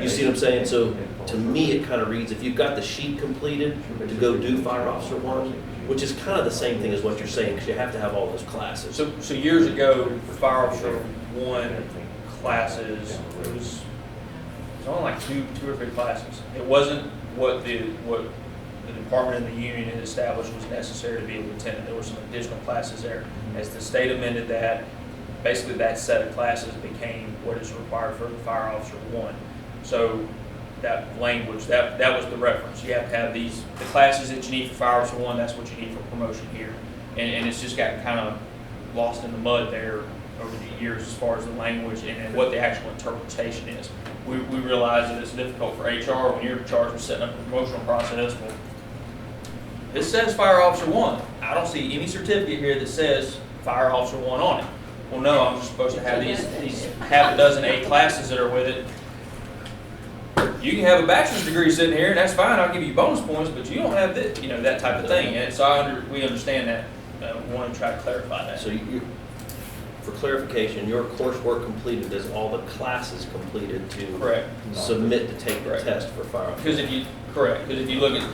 You see what I'm saying? So to me, it kind of reads, if you've got the sheet completed to go do Fire Officer One, which is kind of the same thing as what you're saying, because you have to have all those classes.
So years ago, Fire Officer One classes, it was only like two or three classes. It wasn't what the department and the union had established was necessary to be a lieutenant. There were some additional classes there. As the state amended that, basically that set of classes became what is required for the Fire Officer One. So that language, that was the reference. You have to have the classes that you need for Fire Officer One, that's what you need for promotion here. And it's just gotten kind of lost in the mud there over the years as far as the language and what the actual interpretation is. We realize that it's difficult for HR when you're charged with setting up a promotional process. Well, it says Fire Officer One. I don't see any certificate here that says Fire Officer One on it. Well, no, I'm just supposed to have these half a dozen A classes that are with it. You can have a bachelor's degree sitting here, and that's fine. I'll give you bonus points, but you don't have this, you know, that type of thing. And so we understand that. We want to try to clarify that.
So for clarification, your coursework completed is all the classes completed to
Correct.
submit to take the
Correct.
test for Fire Officer.
Because if you look at,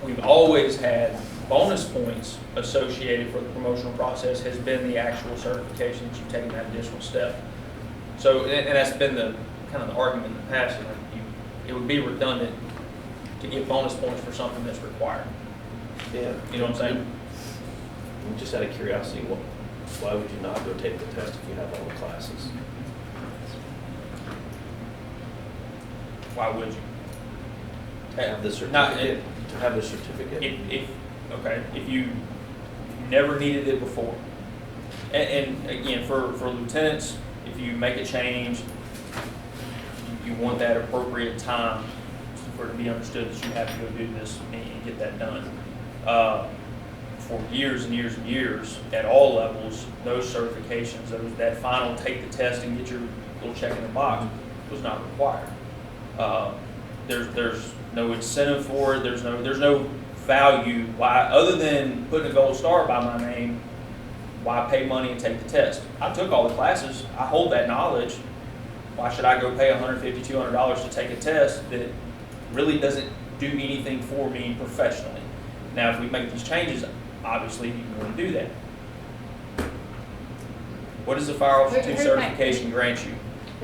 we've always had bonus points associated for the promotional process has been the actual certification that you've taken that additional step. So, and that's been the kind of the argument in the past, like it would be redundant to give bonus points for something that's required.
Yeah.
You know what I'm saying?
Just out of curiosity, why would you not go take the test if you have all the classes?
Why would you?
To have the
Not-
certificate, to have the certificate.
If you never needed it before. And again, for lieutenants, if you make a change, you want that appropriate time for it to be understood that you have to go do this and get that done. For years and years and years, at all levels, those certifications, that final take the test and get your little check in the box was not required. There's no incentive for it. There's no value why, other than putting a gold star by my name, why pay money and take the test? I took all the classes. I hold that knowledge. Why should I go pay $150, $200 to take a test that really doesn't do anything for me professionally? Now, if we make these changes, obviously you want to do that. What does the Fire Officer 2 certification grant you,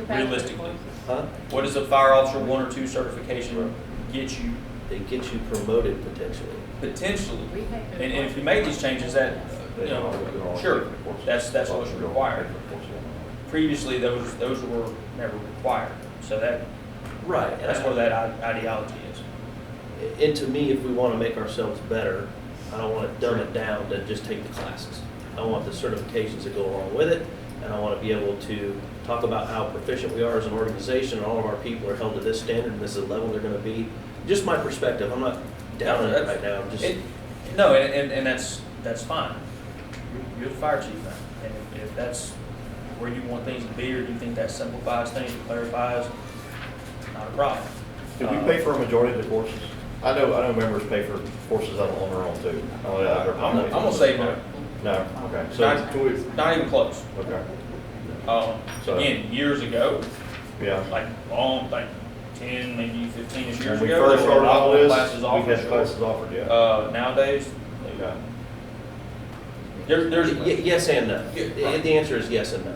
realistically?
Huh?
What does a Fire Officer 1 or 2 certification get you?
They get you promoted potentially.
Potentially. And if you make these changes, that, you know, sure, that's what's required. Previously, those were never required. So
Right.
that's where that ideology is.
And to me, if we want to make ourselves better, I don't want to dumb it down to just take the classes. I want the certifications that go along with it, and I want to be able to talk about how proficient we are as an organization, and all of our people are held to this standard, and this is the level they're going to be. Just my perspective. I'm not down on it right now. I'm just.
No, and that's fine. You're the fire chief now, and if that's where you want things to be, or you think that simplifies things, or clarifies, not a problem.
Do we pay for a majority of the courses? I know members pay for courses on their own too.
I'm gonna say no.
No, okay, so,
Not even close.
okay, So-
Again, years ago,
yeah.
like 10, maybe 15 years
When we
ago,
first
there were a
started
lot
all
more
this,
classes
we
offered.
had classes offered, yeah.
Nowadays,
Okay.
there's
Yes and no. The answer is yes and no.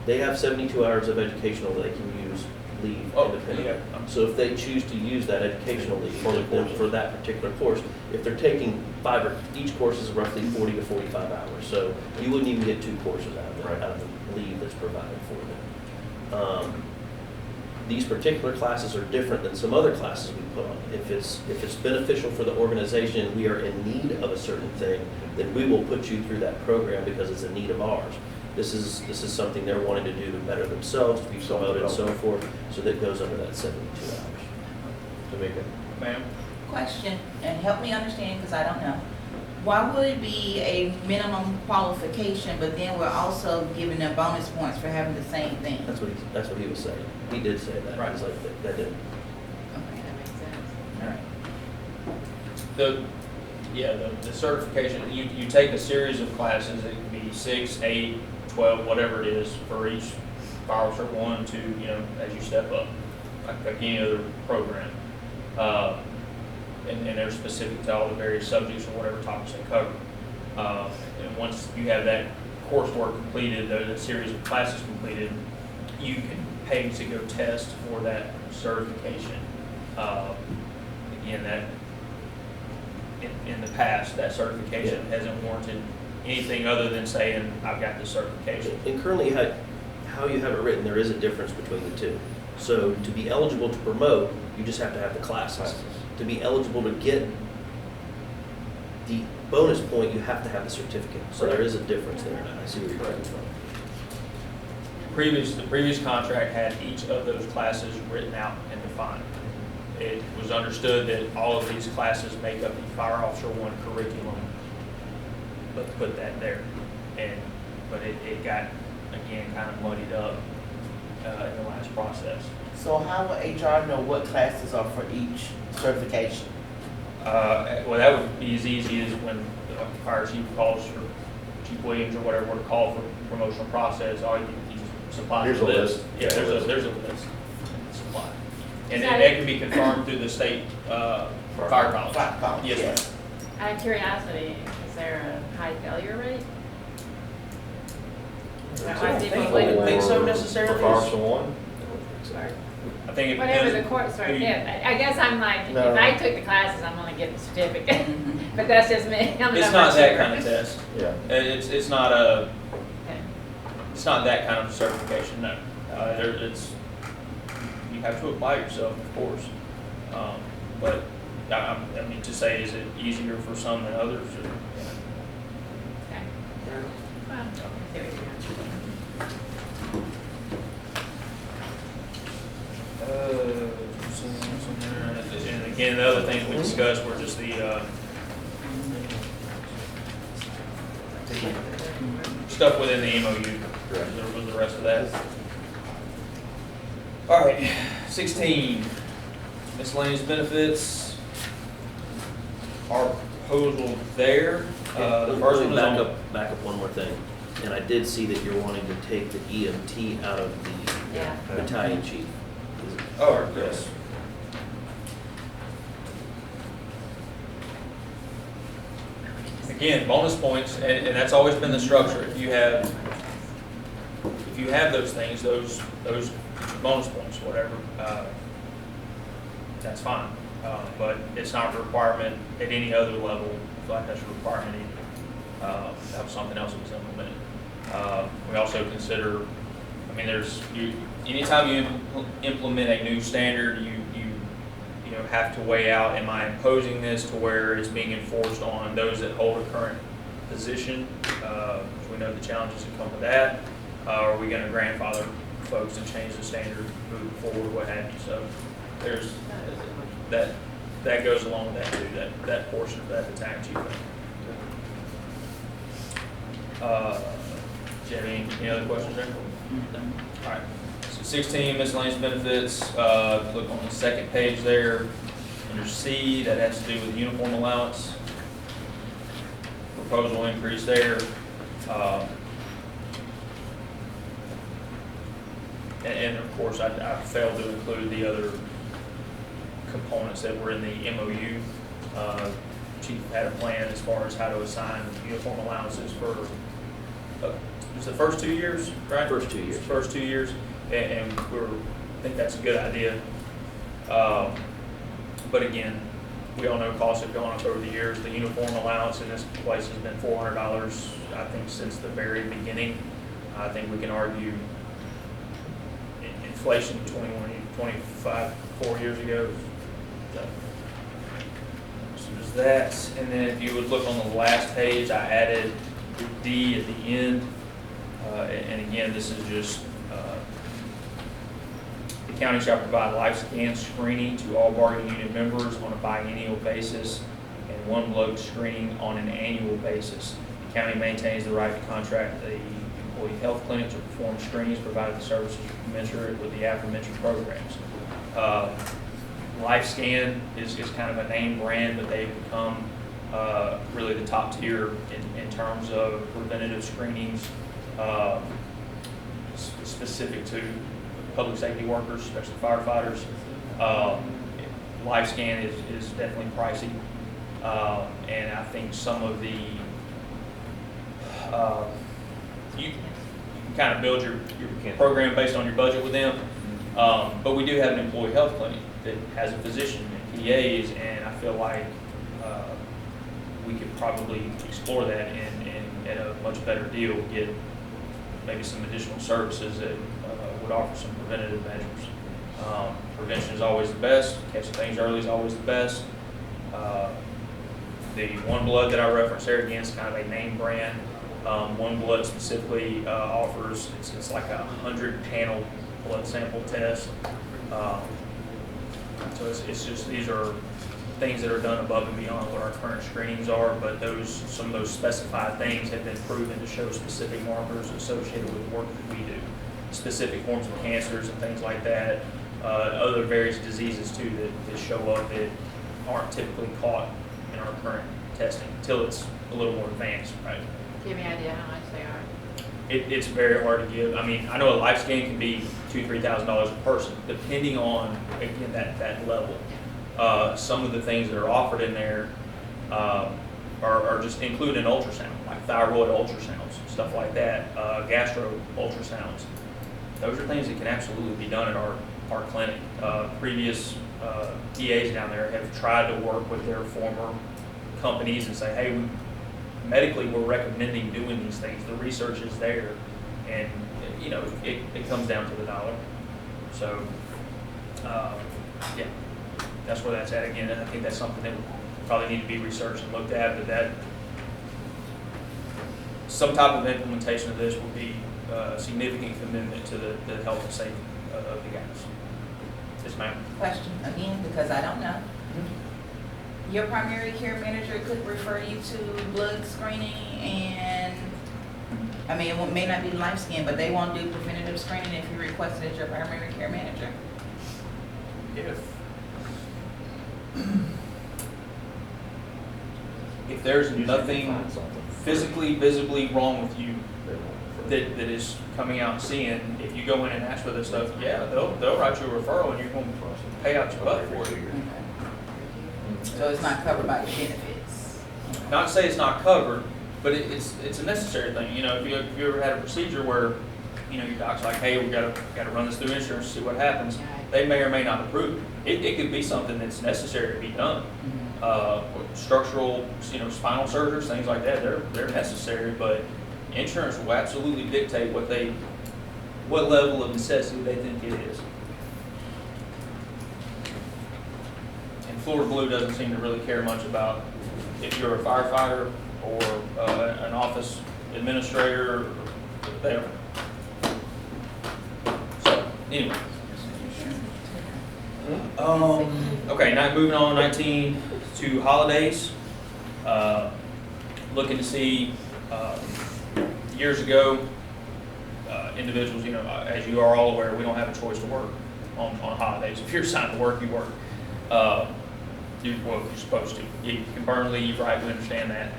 They have 72 hours of educational that they can use leave
Oh,
independently.
yeah.
So if they choose to use that educational leave for that particular course, if they're taking each course is roughly 40 to 45 hours. So you wouldn't even get 2 courses out of the leave that's provided for them. These particular classes are different than some other classes we put on. If it's beneficial for the organization, we are in need of a certain thing, then we will put you through that program because it's a need of ours. This is something they're wanting to do to better themselves, to be promoted and so forth, so that goes under that 72 hours.
Tamika?
ma'am.
Question, and help me understand, because I don't know. why would it be a minimum qualification, but then we're also giving them bonus points for having the same thing?
That's what he was saying. He did say that.
Right.
He's like, that didn't.
Okay, that makes sense. All right.
The certification, you take a series of classes, it can be 6, 8, 12, whatever it is, for each fire officer 1, 2, as you step up, like any other program. And they're specific to all the various subjects or whatever topics they cover. And once you have that coursework completed, that series of classes completed, you can pay to go test for that certification. Again, that in the past, that certification hasn't warranted anything other than saying, I've got this certification.
And currently, how you have it written, there is a difference between the two. So to be eligible to promote, you just have to have the classes. To be eligible to get the bonus point, you have to have the certificate. So there is a difference there, and I see where you're coming from.
The previous contract had each of those classes written out and defined. It was understood that all of these classes make up the Fire Officer 1 curriculum. Let's put that there. But it got, again, kind of muddied up in the last process.
So how will HR know what classes are for each certification?
Well, that would be as easy as when the fire chief calls for Chief Williams or whatever to call for promotional process. All you just supply
Here's
the
a
list.
list.
Yeah, there's a list. Supply, and then that can be confirmed through the state fire college.
Fire college,
Yes,
yeah.
ma'am.
Out of curiosity, is there a high failure rate? Is that why people
I
wait
wouldn't think so
For
necessarily.
Fire Officer 1?
I think it
Whatever the
depends.
court sort of did. I guess I'm like,
No.
if I took the classes, I'm gonna get the certificate. But that's just me. I'm
It's
not
not that
sure.
kind of test.
Yeah.
It's not
Okay.
it's not that kind of certification. No, you have to apply yourself, of course. But I mean, to say, is it easier for some than others? Or,
Okay. Well, I see what you're
And again, the other things we discussed were just the stuff within the MOU. There was the rest of that. All right, 16, miscellaneous benefits. Our proposal there, the first one is on.
Back up one more thing. And I did see that you're wanting to take the EMT out of the
Yeah.
battalion chief.
Oh, yes. Again, bonus points, and that's always been the structure. If you have those things, those bonus points, whatever, that's fine. But it's not a requirement at any other level. I feel like that's a requirement either. That was something else that was implemented. We also consider, I mean, anytime you implement a new standard, you have to weigh out, am I imposing this to where it's being enforced on those that hold a current position? We know the challenges that come with that. Are we going to grandfather folks and change the standard moving forward, what have you? So there's that goes along with that too, that portion of that battalion chief thing. Do you have any other questions there? All right. So 16, miscellaneous benefits. Look on the second page there, under C, that has to do with uniform allowance. Proposal increase there. And of course, I failed to include the other components that were in the MOU. Chief had a plan as far as how to assign uniform allowances for it's the first 2 years, right?
First 2 years.
First 2 years, and I think that's a good idea. But again, we all know costs have gone up over the years. The uniform allowance in this place has been $400, I think, since the very beginning. I think we can argue inflation 4 years ago. So there's that, and then if you would look on the last page, I added D at the end, and again, this is just the county shall provide life scan screening to all bargaining unit members on a biennial basis, and one blood screening on an annual basis. The county maintains the right to contract the employee health clinic to perform screenings, provided the services are commensurate with the aforementioned programs. LifeScan is kind of a name brand, but they've become really the top tier in terms of preventative screenings specific to public safety workers, especially firefighters. LifeScan is definitely pricey, and I think some of the you can kind of build your program based on your budget with them. But we do have an employee health clinic that has a physician and PAs, and I feel like we could probably explore that and at a much better deal, get maybe some additional services that would offer some preventative measures. Prevention is always the best. Catching things early is always the best. The One Blood that I referenced there, again, is kind of a name brand. One Blood specifically offers, it's like a 100-panel blood sample test. So it's just, these are things that are done above and beyond what our current screenings are, but some of those specified things have been proven to show specific markers associated with the work that we do. Specific forms of cancers and things like that. Other various diseases too that show up that aren't typically caught in our current testing until it's a little more advanced, right?
Give me an idea how much they are.
It's very hard to give. I mean, I know a LifeScan can be $2,000-$3,000 a person, depending on, again, that level. Some of the things that are offered in there are just included in ultrasound, like thyroid ultrasounds, stuff like that, gastro ultrasounds. Those are things that can absolutely be done at our clinic. Previous PAs down there have tried to work with their former companies and say, hey, medically we're recommending doing these things. The research is there, and you know it comes down to the dollar. So yeah, that's where that's at. Again, I think that's something that would probably need to be researched and looked at. But that some type of implementation of this will be a significant commitment to the health and safety of the guys. Yes, ma'am.
Question again, because I don't know. Your primary care manager could refer you to blood screening, and I mean, it may not be LifeScan, but they won't do preventative screening if you request it as your primary care manager.
If there's nothing physically, visibly wrong with you that is coming out and seeing, if you go in and ask for this stuff, yeah, they'll write you a referral and you're going to pay out your butt for it.
So it's not covered by your benefits.
Not to say it's not covered, but it's a necessary thing. You know, if you ever had a procedure where, you know, your doc's like, hey, we got to run this through insurance to see what happens. They may or may not approve it. It could be something that's necessary to be done. Structural, you know, spinal surgeries, things like that, they're necessary, but insurance will absolutely dictate what level of necessity they think it is. And Florida Blue doesn't seem to really care much about if you're a firefighter or an office administrator or whatever. So, anyway. Okay, now moving on, 19 to holidays. Looking to see, years ago, individuals, you know, as you are all aware, we don't have a choice to work on holidays. If you're assigned to work, you work. You're supposed to. You can burn leave, right? We understand that.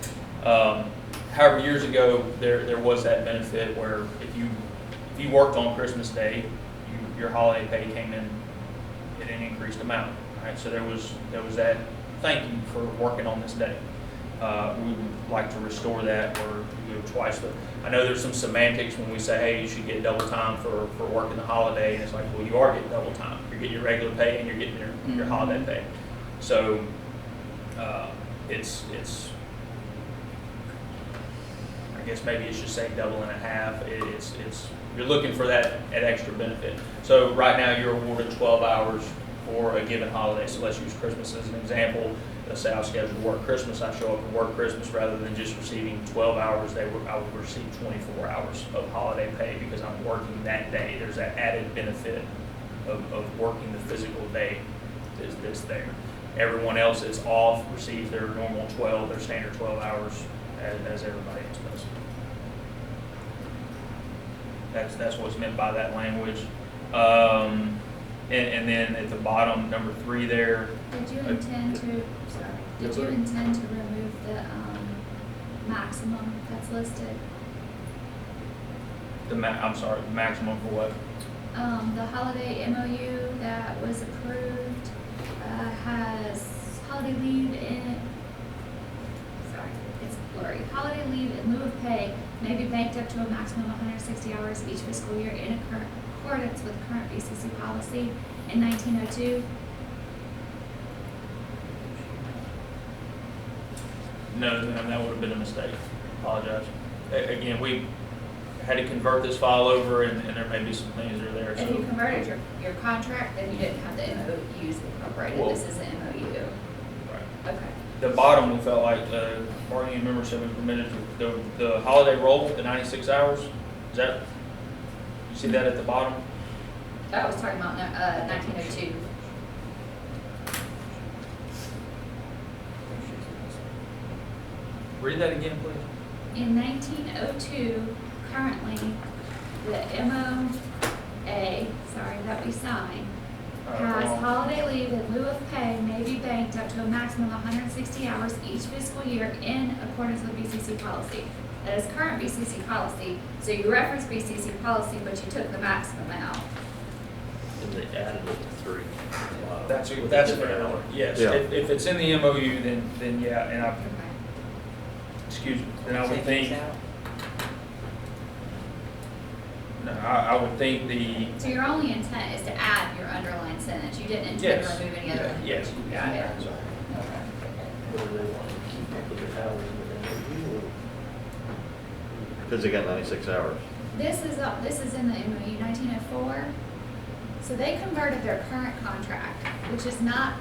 However, years ago, there was that benefit where if you worked on Christmas Day, your holiday pay came in at an increased amount. Right? So there was that thank you for working on this day. We would like to restore that or twice. But I know there's some semantics when we say, hey, you should get double time for working the holiday, and it's like, well, you are getting double time. You're getting your regular pay and you're getting your holiday pay. So it's I guess maybe it should say double and a half. It's you're looking for that extra benefit. So right now you're awarded 12 hours for a given holiday. So let's use Christmas as an example. Let's say I was scheduled to work Christmas. I show up and work Christmas rather than just receiving 12 hours. I would receive 24 hours of holiday pay because I'm working that day. There's that added benefit of working the physical day that's there. Everyone else that's off receives their normal 12, their standard 12 hours as everybody else does. That's what's meant by that language. And then at the bottom, number 3 there,
Did you intend to, sorry, did you intend to remove the, maximum that's listed?
I'm sorry, the maximum for what?
The holiday MOU that was approved, has holiday leave in it. Sorry, it's blurry. Holiday leave in lieu of pay may be banked up to a maximum of 160 hours each fiscal year in accordance with current BCC policy in 1902.
No, ma'am, that would have been a mistake. Apologize. Again, we had to convert this file over, and there may be some things that are there,
If you
so.
converted your contract, then you didn't have the MOUs incorporated.
Well-
This is an MOU.
Right.
Okay.
The bottom, we felt like the bargaining member said we permitted the holiday roll, the 96 hours. Is that, you see that at the bottom?
I was talking about 1902.
Read that again, please.
In 1902, currently, the MOA, that we signed, has holiday leave in lieu of pay may be banked up to a maximum of 160 hours each fiscal year in accordance with BCC policy. That is current BCC policy, so you reference BCC policy, but you took the maximum out.
And they added it to 3.
That's
With a
fair.
different hour.
Yes,
Yeah.
if it's in the MOU, then yeah, and I,
Okay.
excuse me, then I would
Take
think,
these out.
no, I would think the,
So your only intent is to add your underlined sentence, you didn't intend
Yes.
to remove any other language?
Yes.
Got it.
Whether they want to keep up with their hours in the MOU or.
Because they got 96 hours.
This is in the MOU 1904. So they converted their current contract, which does not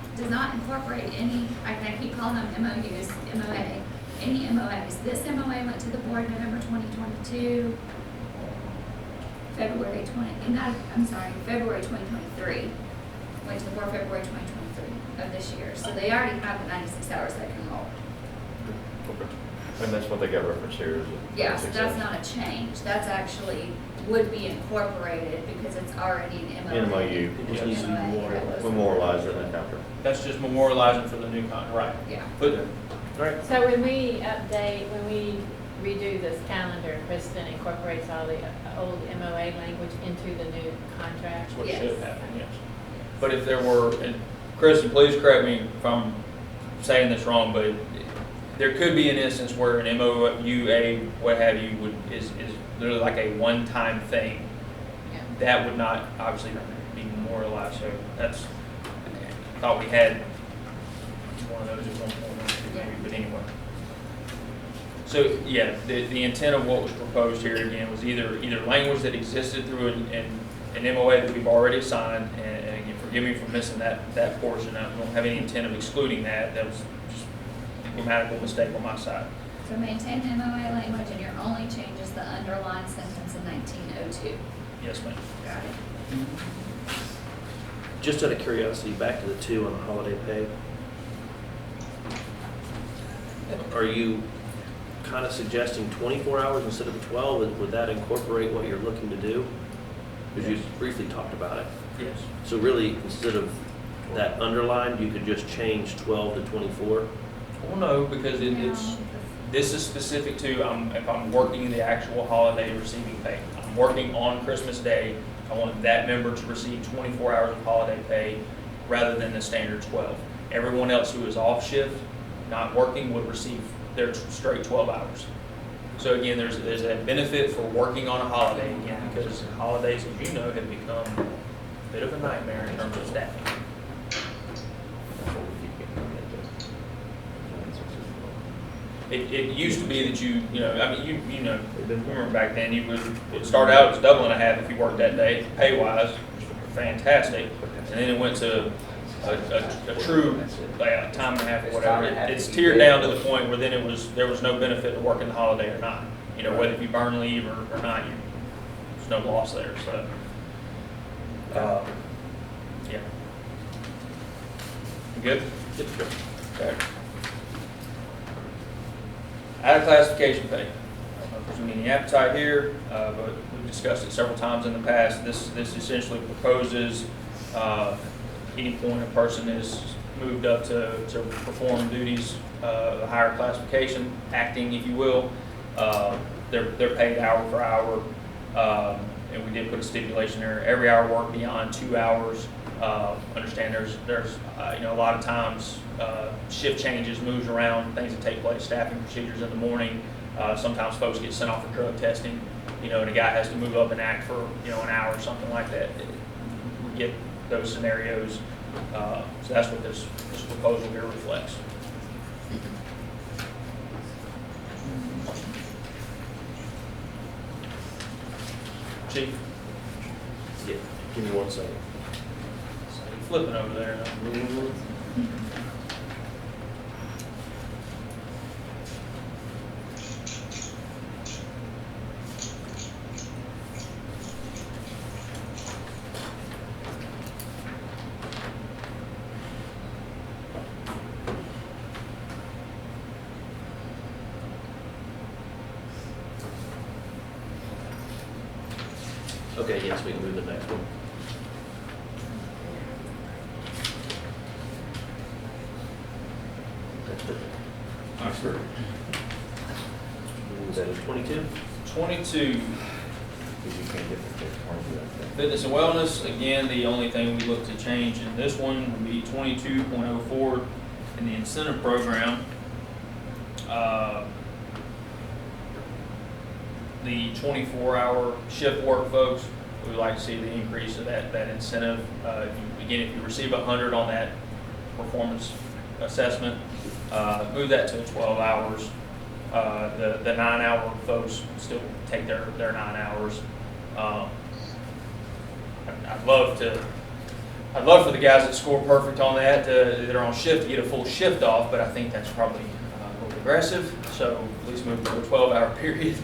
incorporate any, I keep calling them MOUs, MOA, any MOAs. This MOA went to the board November 2022, February 2023. Went to the board February 2023 of this year. So they already have the 96 hours that can roll.
And that's what they got referenced here is.
Yeah, so that's not a change. That's actually would be incorporated because it's already an MOA.
MOU.
It just needs to be more or less.
Memorialized in the contract.
that's just memorializing for the new contract, right?
Yeah.
But, right,
So when we redo this calendar, Kristen incorporates all the old MOA language into the new contract.
that's what
Yes.
should happen, yes. But if there were, and Kristen, please correct me if I'm saying this wrong, but there could be an instance where an MOUA, what have you, is literally like a one-time thing.
Yeah.
That would not obviously be memorialized, so that's, I thought we had one of those at one point, maybe, but anyway. So, yeah, the intent of what was proposed here again was either language that existed through an MOA that we've already signed, and again, forgive me for missing that portion, I don't have any intent of excluding that, that was just a grammatical mistake on my side.
So maintain the MOA language and your only change is the underlined sentence in 1902.
Yes, ma'am.
Got it.
Just out of curiosity, back to the 2 on the holiday pay. Are you kind of suggesting 24 hours instead of 12? Would that incorporate what you're looking to do? Because you briefly talked about it.
Yes.
So really, instead of that underlined, you could just change 12 to 24?
Well, no, because it's, this is specific to, if I'm working the actual holiday receiving pay. I'm working on Christmas Day, I want that member to receive 24 hours of holiday pay rather than the standard 12. Everyone else who is off shift, not working, would receive their straight 12 hours. So again, there's a benefit for working on a holiday again, because holidays, as you know, have become a bit of a nightmare in terms of staffing. It used to be that you remember back then, it started out as double and a half if you worked that day, pay-wise, fantastic. And then it went to a true time and a half or whatever. It's tiered down to the point where then there was no benefit to working the holiday or not. You know, whether you burn leave or not, there's no loss there, so. Yeah. You good?
Good to go.
Okay. Out of classification pay. I don't know if there's any appetite here, but we've discussed it several times in the past. This essentially proposes any point a person is moved up to perform duties, a higher classification, acting, if you will. They're paid hour for hour, and we did put a stipulation there. Every hour worked beyond 2 hours. Understand there's a lot of times shift changes, moves around, things that take place, staffing procedures in the morning. Sometimes folks get sent off for drug testing, and a guy has to move up and act for an hour or something like that. We get those scenarios, so that's what this proposal here reflects. Chief,
Yeah, give me 1 second.
flipping over there.
Okay, yes, we can move to the next one.
Oxford.
Is that a 22?
22.
Because you can't get the fixed.
Fitness and wellness, again, the only thing we look to change in this one would be 22.04 in the incentive program. The 24-hour shift work folks, we would like to see the increase of that incentive. If you receive 100 on that performance assessment, move that to 12 hours. The 9-hour folks still take their 9 hours. I'd love for the guys that score perfect on that that are on shift to get a full shift off, but I think that's probably a little aggressive. So at least move to a 12-hour period,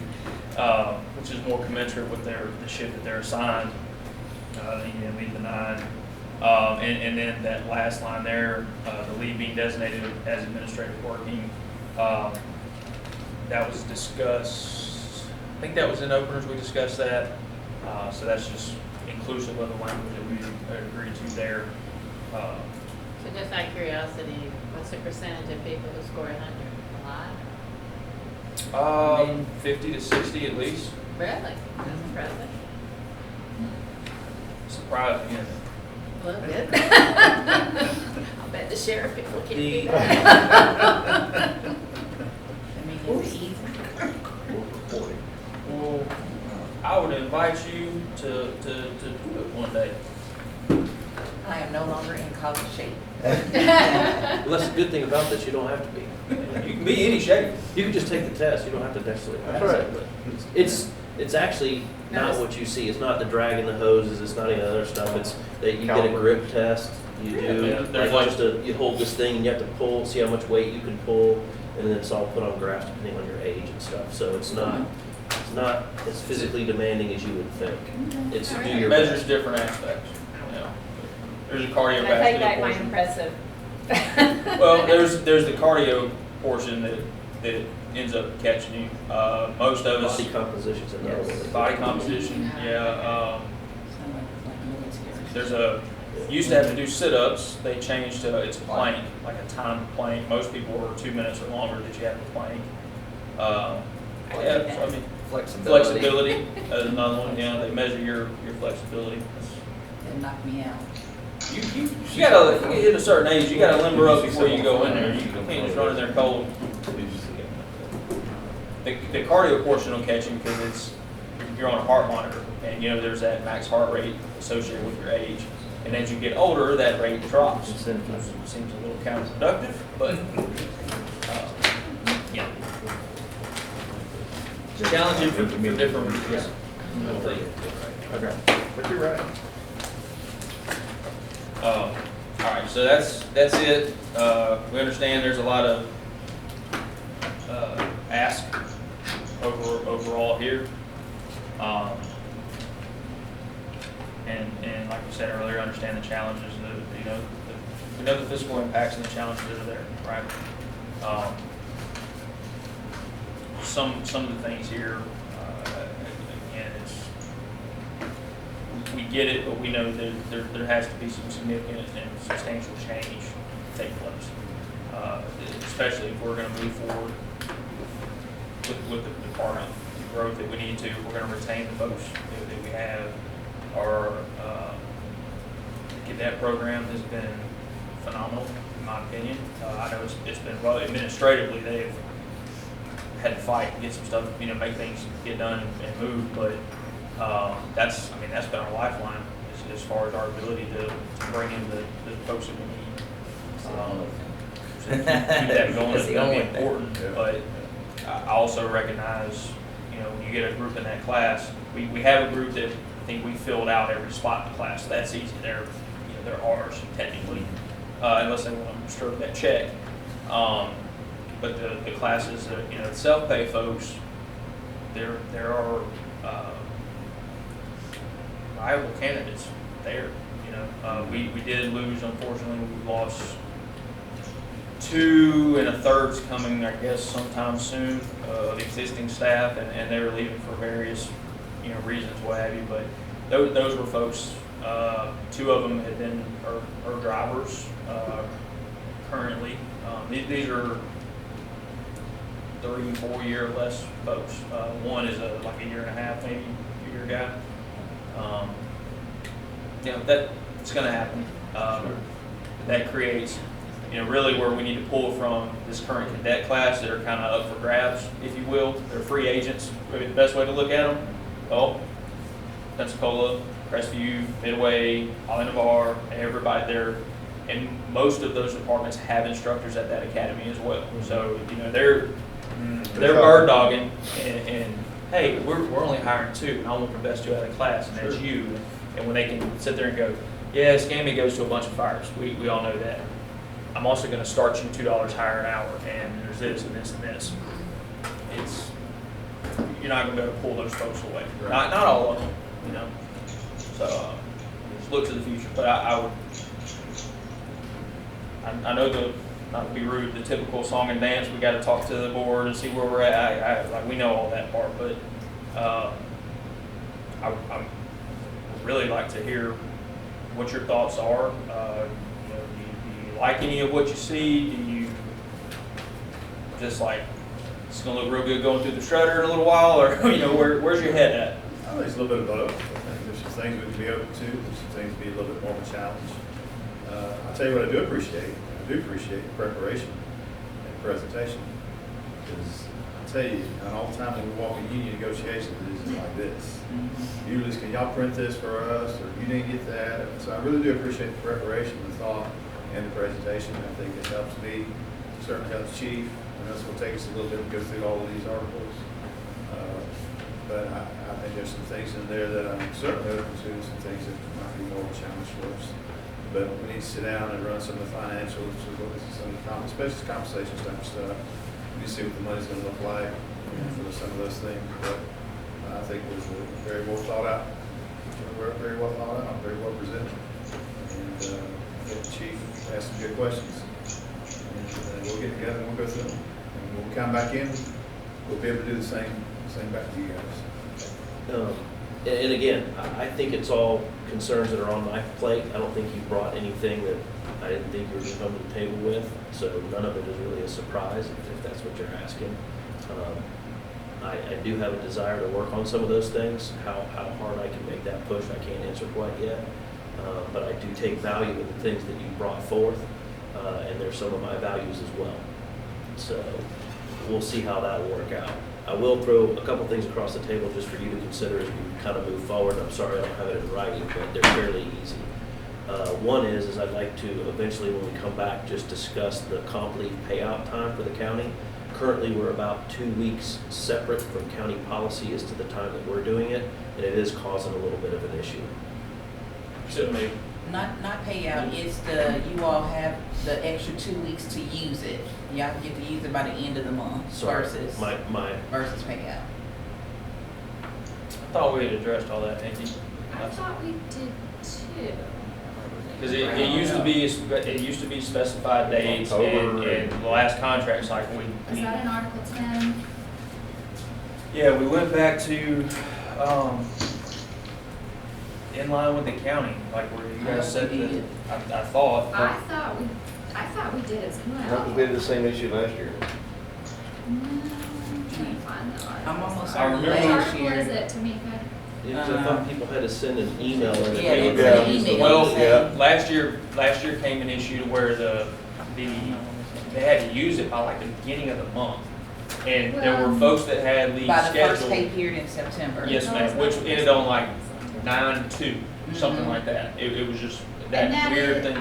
which is more commensurate with the shift that they're assigned. Again, leave the 9. And then that last line there, the leave being designated as administrative working, that was discussed. I think that was in openers. We discussed that. So that's just inclusive of the language that we agreed to there.
So just out of curiosity, what's the percentage of people who score 100? A lot?
50 to 60 at least.
Really? That's impressive.
Surprising, isn't it?
A little bit. I'll bet the sheriff people can't do that.
I mean, it's easy.
Well, I would invite you to do it one day.
I am no longer in college shape.
Well, that's the good thing about this, you don't have to be.
You can be any shape.
You can just take the test, you don't have to necessarily pass
That's
it.
right.
But it's actually not what you see, it's not the dragging the hoses, it's not any other stuff, it's that you get a grip test, you do,
Yeah, there's
you hold this thing and you have to pull, see how much weight you can pull, and then it's all put on graphs depending on your age and stuff, so it's not as physically demanding as you would think. It's do
It
your
measures
best.
different aspects. There's a
I take
cardiovascular
back my
portion.
impressive.
Well, there's the cardio portion that ends up catching you. Most of us,
Body composition's another one.
body composition, yeah.
There's
Used to have to do sit-ups, they changed to, it's a plank, like a timed plank. Most people are 2 minutes or longer that you have to plank. Yeah, so I mean, flexibility is another one, they measure your flexibility.
It knocked me out.
You gotta, you hit a certain age, you gotta limber up before you go in there. You can't just run in there cold. The cardio portion will catch you because you're on a heart monitor, and there's that max heart rate associated with your age. And as you get older, that rate drops. It seems a little counterproductive, but yeah. Challenging for different reasons.
Okay, but you're right.
All right, so that's it. We understand there's a lot of ask overall here. And like we said earlier, understand the challenges of we know the physical impacts and the challenges that are there, right? Some of the things here, again, we get it, but we know that there has to be some significant and substantial change take place, especially if we're going to move forward with the department, the growth that we need to. If we're going to retain the folks that we have. Our cadet program has been phenomenal, in my opinion. I know it's been, well, administratively, they've had to fight to get some stuff, make things get done and move, but that's been our lifeline as far as our ability to bring in the folks that we need. To keep that going is going to be important, but I also recognize, when you get a group in that class, we have a group that I think we filled out every spot in the class, so that's easy. They're ours technically, unless they want to stroke that check. But the classes, the self-pay folks, there are viable candidates there. We did lose, unfortunately. We lost 2 and a third's coming, I guess, sometime soon, of existing staff, and they were leaving for various, reasons, what have you. But those were folks. 2 of them had been are drivers currently. These are 3-4 year or less folks. One is like a year and a half, maybe 2-year guy. That's going to happen. That creates, really where we need to pull from this current cadet class that are kind of up for grabs, if you will. They're free agents. Maybe the best way to look at them. Well, Pensacola, Crestview, Midway, Holly Navarre, everybody there. And most of those departments have instructors at that academy as well. So, they're bird dogging and hey, we're only hiring 2, and I want the best 2 out of the class, and that's you. And when they can sit there and go, yeah, Scamby goes to a bunch of fires. We all know that. I'm also going to start you $2 higher an hour, and there's this and this and this. You're not going to be able to pull those folks away. Right. Not all of them, So just look to the future. But I know not to be rude, the typical song and dance, we got to talk to the board and see where we're at. We know all that part, but I would really like to hear what your thoughts are. Do you like any of what you see? Do you just it's going to look real good going through the shredder in a little while, or where's your head at?
I think it's a little bit of both. I think there's some things we can be open to. There's some things to be a little bit more of a challenge. I'll tell you what I do appreciate. I do appreciate preparation and presentation. Because I tell you, all the time when we walk in union negotiations, it's just like this. Usually it's, can y'all print this for us, or you didn't get that. So I really do appreciate the preparation, the thought, and the presentation. I think it helps me, certainly helps Chief, and that's going to take us a little bit to go through all of these articles. But I think there's some things in there that I'm certainly open to, some things that might be more of a challenge for us. But we need to sit down and run some of the financials, some of the especially compensation type of stuff. You see what the money's going to look like for some of those things. But I think it was very well thought out, very well presented. And I think the Chief asked some good questions. And we'll get together and we'll go through them. And when we come back in, we'll be able to do the same back to you guys.
And again, I think it's all concerns that are on my plate. I don't think you brought anything that I didn't think you were going to come to the table with, so none of it is really a surprise if that's what you're asking. I do have a desire to work on some of those things. How hard I can make that push, I can't answer quite yet. But I do take value in the things that you brought forth, and they're some of my values as well. So we'll see how that will work out. I will throw a couple things across the table just for you to consider as we kind of move forward. I'm sorry I don't have it in writing, but they're fairly easy. One is I'd like to eventually, when we come back, just discuss the comp leave payout time for the county. Currently, we're about 2 weeks separate from county policy as to the time that we're doing it, and it is causing a little bit of an issue.
So maybe.
Not payout, it's you all have the extra 2 weeks to use it. Y'all get to use it by the end of the month versus payout.
I thought we had addressed all that, Angie.
I thought we did too.
Because it used to be specified dates, and the last contract cycle,
Is that in Article 10?
yeah, we went back to, in line with the county, like where you guys said that, I thought.
I thought we did as well.
Not because we had the same issue last year.
I'm trying to find the article.
I'm almost
I
certain
remember
Which
last
article is
year.
it, Tamika?
Yeah, 'cause I thought people had to send an email in.
Yeah,
they
Yeah.
send
email.
Well,
Yeah.
last year came an issue to where they had to use it by like the beginning of the month. And there were
Well,
folks that had leave
By the first pay
scheduled.
period in September.
Yes, ma'am, which ended on like 9/2, something
Mhm.
like that. It was just
And
that weird thing.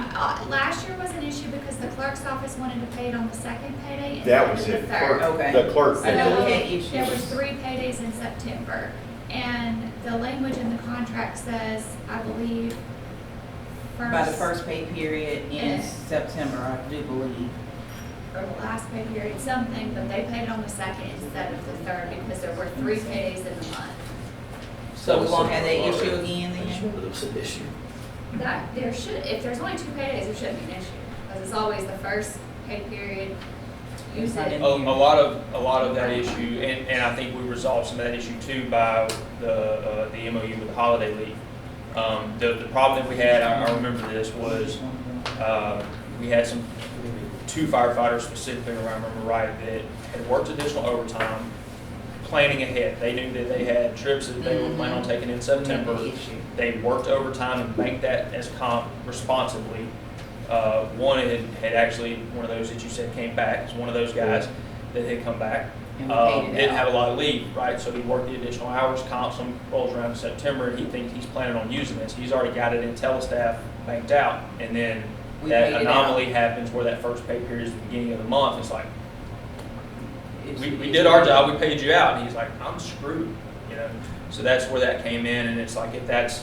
last year was an issue because the clerk's office wanted to pay it on the second payday
That
instead
was
of the
it.
third.
Okay.
The clerk.
I know we
So,
had issues.
there was 3 paydays in September, and the language in the contract says, I believe,
By the first pay period in
Yeah.
September, I do believe.
or the last pay period, something, but they paid it on the second instead of the third because there were 3 paydays in the month.
So we won't have that
Already.
issue again
I just
then?
wanted there was an issue.
That, there should, if there's only 2 paydays, there shouldn't be an issue, because it's always the first pay period, use it.
A lot of that issue, and I think we resolved some of that issue too by the MOU with the holiday leave. The problem that we had, I remember this, was we had 2 firefighters specifically, if I remember right, that had worked additional overtime, planning ahead. They knew that they had trips that they were planning on taking in September. They worked overtime and banked that as comp responsibly. One had actually, one of those that you said came back, is one of those guys that had come back.
And we paid it
Didn't
out.
have a lot of leave, right? So he worked the additional hours, comp, some rolls around in September, and he thinks he's planning on using this. He's already got it in Telestaff banked out, and then
We
that
paid it
anomaly
out.
happens where that first pay period is the beginning of the month. It's like, we
It's-
did our job, we paid you out, and he's like, I'm screwed, you know? So that's where that came in, and it's like, if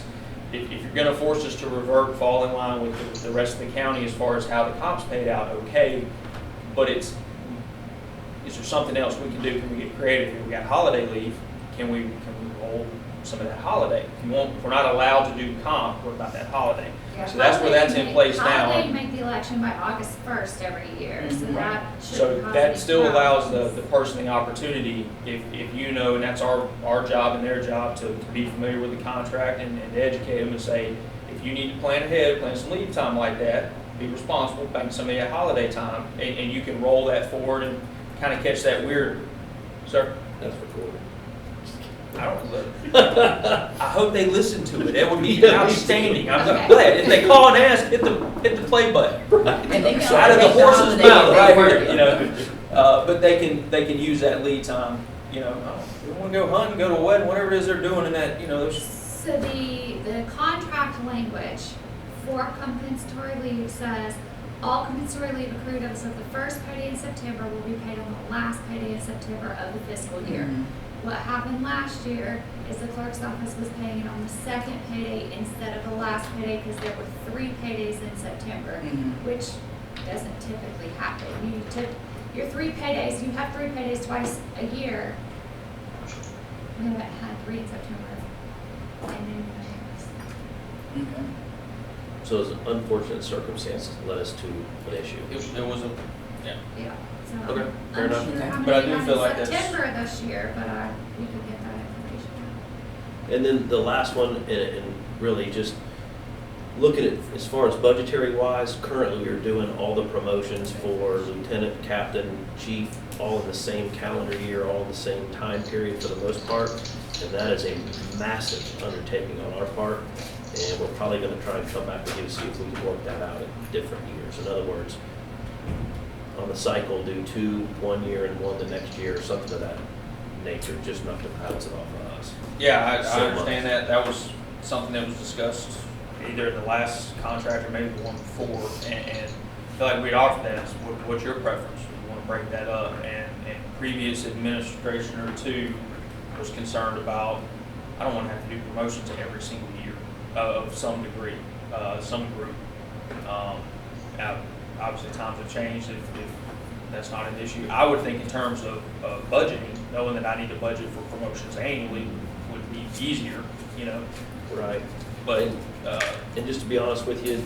you're gonna force us to revert, fall in line with the rest of the county as far as how the comp's paid out, okay, but is there something else we can do? Can we get creative? If we got holiday leave, can we roll some of that holiday? If we're not allowed to do comp, what about that holiday?
Yeah,
So that's where that's in place now.
Holiday make the election by August 1st every year, so
Mhm.
that
So
shouldn't cause
that
any
still allows
problems.
the person the opportunity, if you know, and that's our job and their job, to be familiar with the contract and to educate them and say, if you need to plan ahead, plan some leave time like that, be responsible, bank some of your holiday time, and you can roll that forward and kind of catch that weird, sir,
That's recorded.
I don't, I hope they listen to it, that would be
Yeah, me too.
outstanding, I'm
Okay.
glad, if they call and ask, hit the play button.
And they can
Out of the
take the
horse's
holiday
mouth,
if
right
they
here,
work.
you know. But they can use that lead time, you know, we want to go hunting, go to a wedding, whatever it is they're doing in that, you know, those.
So the contract language for compensatory leave says, all compensatory leave accrued as of the first payday in September will be paid on the last payday in September of the fiscal year.
Mhm.
What happened last year is the clerk's office was paying it on the second payday instead of the last payday because there were 3 paydays in September,
Mhm.
which doesn't typically happen. You took your 3 paydays, you have 3 paydays twice a year. We haven't had 3 in September. And then
Okay.
So those unfortunate circumstances led us to an issue.
It was a, yeah.
yeah, so
Okay, fair
I'm
enough.
unsure how
But I
many
do
we
feel
had
like
in
that's-
September this year, but we could get that information out.
And then the last one, and really just look at it as far as budgetary wise, currently we're doing all the promotions for lieutenant, captain, chief, all in the same calendar year, all in the same time period for the most part. And that is a massive undertaking on our part. And we're probably gonna try and come back with you to see if we can work that out in different years. In other words, on the cycle, do 2 one year and 1 the next year, or something of that nature, just not to bounce it off of us.
Yeah, I
So
understand that. That was something that was discussed either in the last contract or maybe the one before. And I feel like we'd offer that. What's your preference? We want to break that up. And previous administration or 2 was concerned about, I don't want to have to do promotions every single year of some degree, some group. Now, obviously, times have changed if that's not an issue. I would think in terms of budgeting, knowing that I need to budget for promotions annually would be easier, you know,
Right.
but,
And just to be honest with you,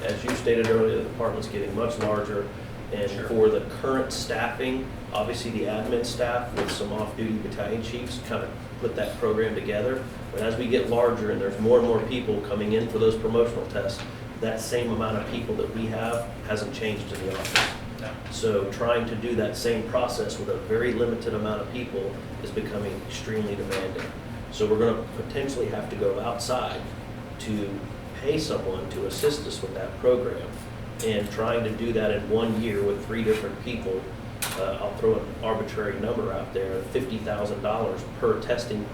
as you stated earlier, the department's getting much larger. And
Sure.
for the current staffing, obviously the admin staff with some off-duty battalion chiefs kind of put that program together. But as we get larger and there's more and more people coming in for those promotional tests, that same amount of people that we have hasn't changed in the office.
No.
So trying to do that same process with a very limited amount of people is becoming extremely demanding. So we're gonna potentially have to go outside to pay someone to assist us with that program. And trying to do that in 1 year with 3 different people, I'll throw an arbitrary number out there, $50,000 per testing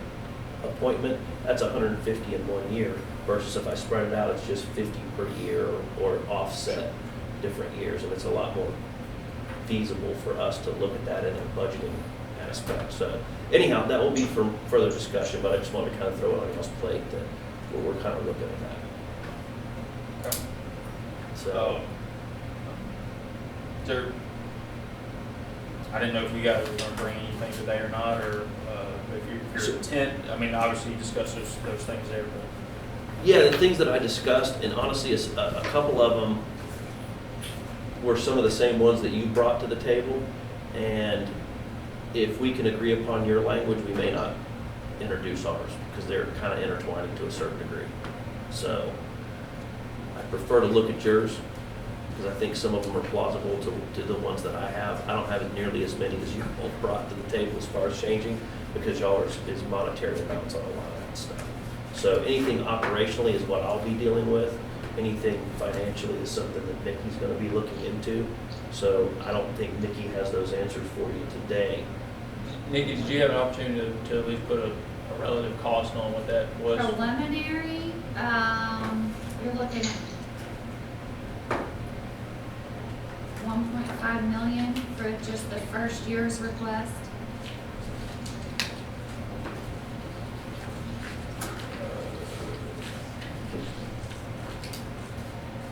appointment, that's $150 in 1 year, versus if I spread it out, it's just 50 per year or offset different years, and it's a lot more feasible for us to look at that in a budgeting aspect. So anyhow, that will be for further discussion, but I just wanted to kind of throw it on y'all's plate that we're kind of looking at that.
Okay.
So,
I didn't know if you guys were gonna bring anything today or not, or if your intent, I mean, obviously you discussed those things there, but.
yeah, the things that I discussed, and honestly, a couple of them were some of the same ones that you brought to the table. And if we can agree upon your language, we may not introduce ours, because they're kind of intertwining to a certain degree. So I prefer to look at yours, because I think some of them are plausible to the ones that I have. I don't have nearly as many as you both brought to the table as far as changing, because y'all is monetary amounts on a lot of that stuff. So anything operationally is what I'll be dealing with. Anything financially is something that Nikki's gonna be looking into. So I don't think Nikki has those answers for you today.
Nikki, did you have an opportunity to at least put a relative cost on what that was?
Preliminary, you're looking at 1.5 million for just the first year's request.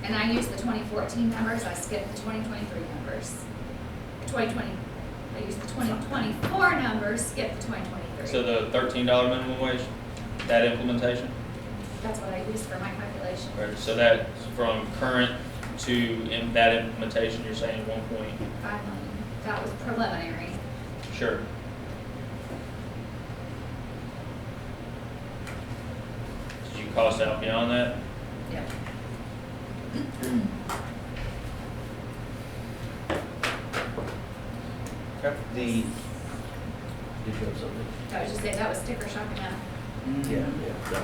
And I used the 2014 numbers, I skipped the 2023 numbers. 2020, I used the 2024 numbers, skipped the 2023.
So the $13 minimum wage, that implementation?
That's what I used for my calculation.
Right, so that's from current to that implementation, you're saying 1 point?
5 million, that was preliminary.
Sure. Did you cost out beyond that?
Yep.
Okay.
Did you have something?
I was just saying, that was sticker shock enough.
Yeah, no,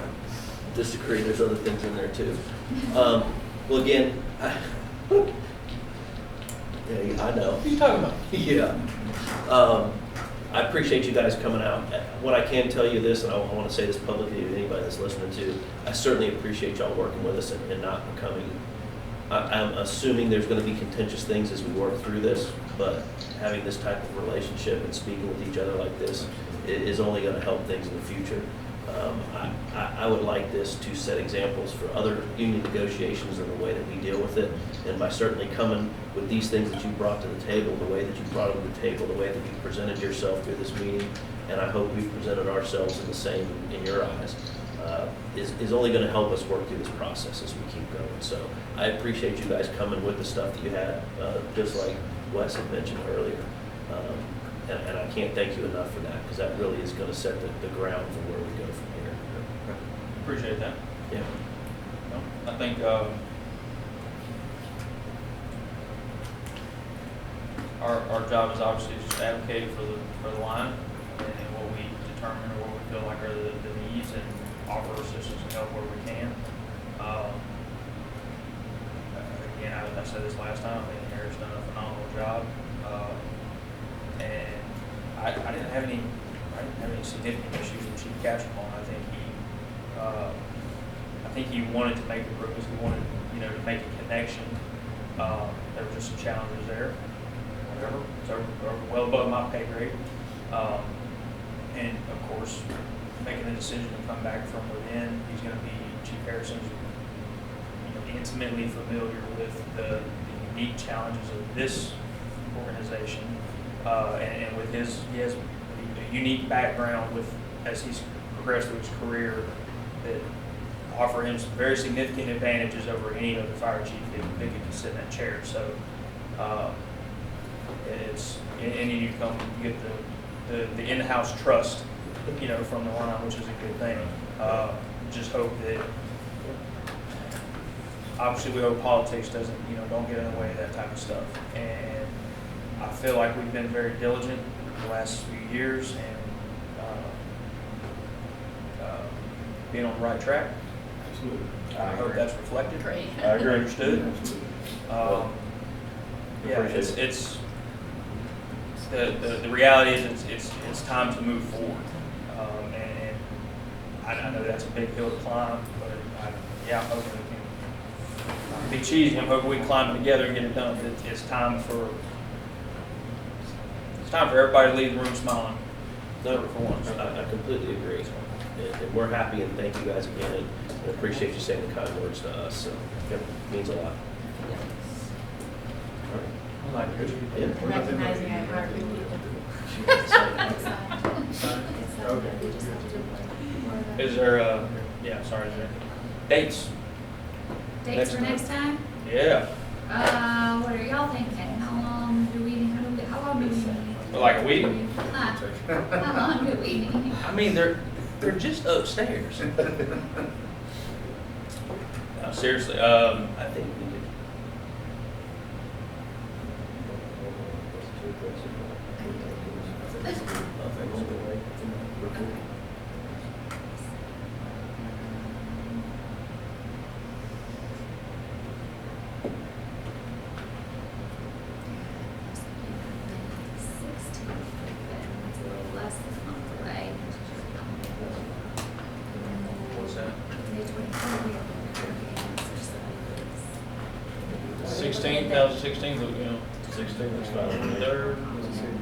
disagree, there's other things in there too. Well, again, yeah, I know.
What are you talking about?
Yeah. I appreciate you guys coming out. What I can tell you this, and I want to say this publicly to anybody that's listening to, I certainly appreciate y'all working with us and not becoming, I'm assuming there's going to be contentious things as we work through this, but having this type of relationship and speaking with each other like this is only going to help things in the future. I would like this to set examples for other union negotiations and the way that we deal with it. And by certainly coming with these things that you brought to the table, the way that you brought them to the table, the way that you presented yourself through this meeting, and I hope we've presented ourselves in the same in your eyes, is only going to help us work through this process as we keep going. So I appreciate you guys coming with the stuff that you had, just like Wes had mentioned earlier. And I can't thank you enough for that, because that really is going to set the ground for where we go from here.
Appreciate that.
Yeah.
Well, I think our job is obviously just to advocate for the line and what we determine or what we feel like are the needs, and offer assistance and help where we can. Again, I said this last time, I think Eric's done a phenomenal job. And I didn't have any significant issues with Chief Catchpole. I think he wanted to make improvements. He wanted, to make a connection. There were just some challenges there. Whatever, so well above my pay grade. And of course, making the decision to come back from within. He's going to be Chief Harrison's, intimately familiar with the unique challenges of this organization. And with he has a unique background as he's progressed through his career that offer him some very significant advantages over any other fire chief if Vicky can sit in that chair. So and then you get the in-house trust, from the line, which is a good thing. Just hope that, obviously we hope politics doesn't, don't get in the way of that type of stuff. And I feel like we've been very diligent the last few years and being on the right track.
Absolutely.
I hope that's reflected.
Great.
I agree.
Understood. Yeah,
Appreciate
it's the reality is it's time to move forward. And I know that's a big hill to climb, but I'm hoping we can be cheesy. I'm hoping we can climb it together and get it done. It's time for everybody to leave the room smiling.
No, for once, I completely agree. And we're happy and thank you guys again and appreciate you saying the kind words to us. So it means a lot. Yeah.
Recognizing our hard
Is there, is there dates?
Dates for next time?
Yeah,
What are y'all thinking? How long do we need?
like a week?
How long do we need?
I mean, they're just upstairs. No, seriously, I think we could. What's that? 16th, how's the 16th look,
16 looks fine.
Third.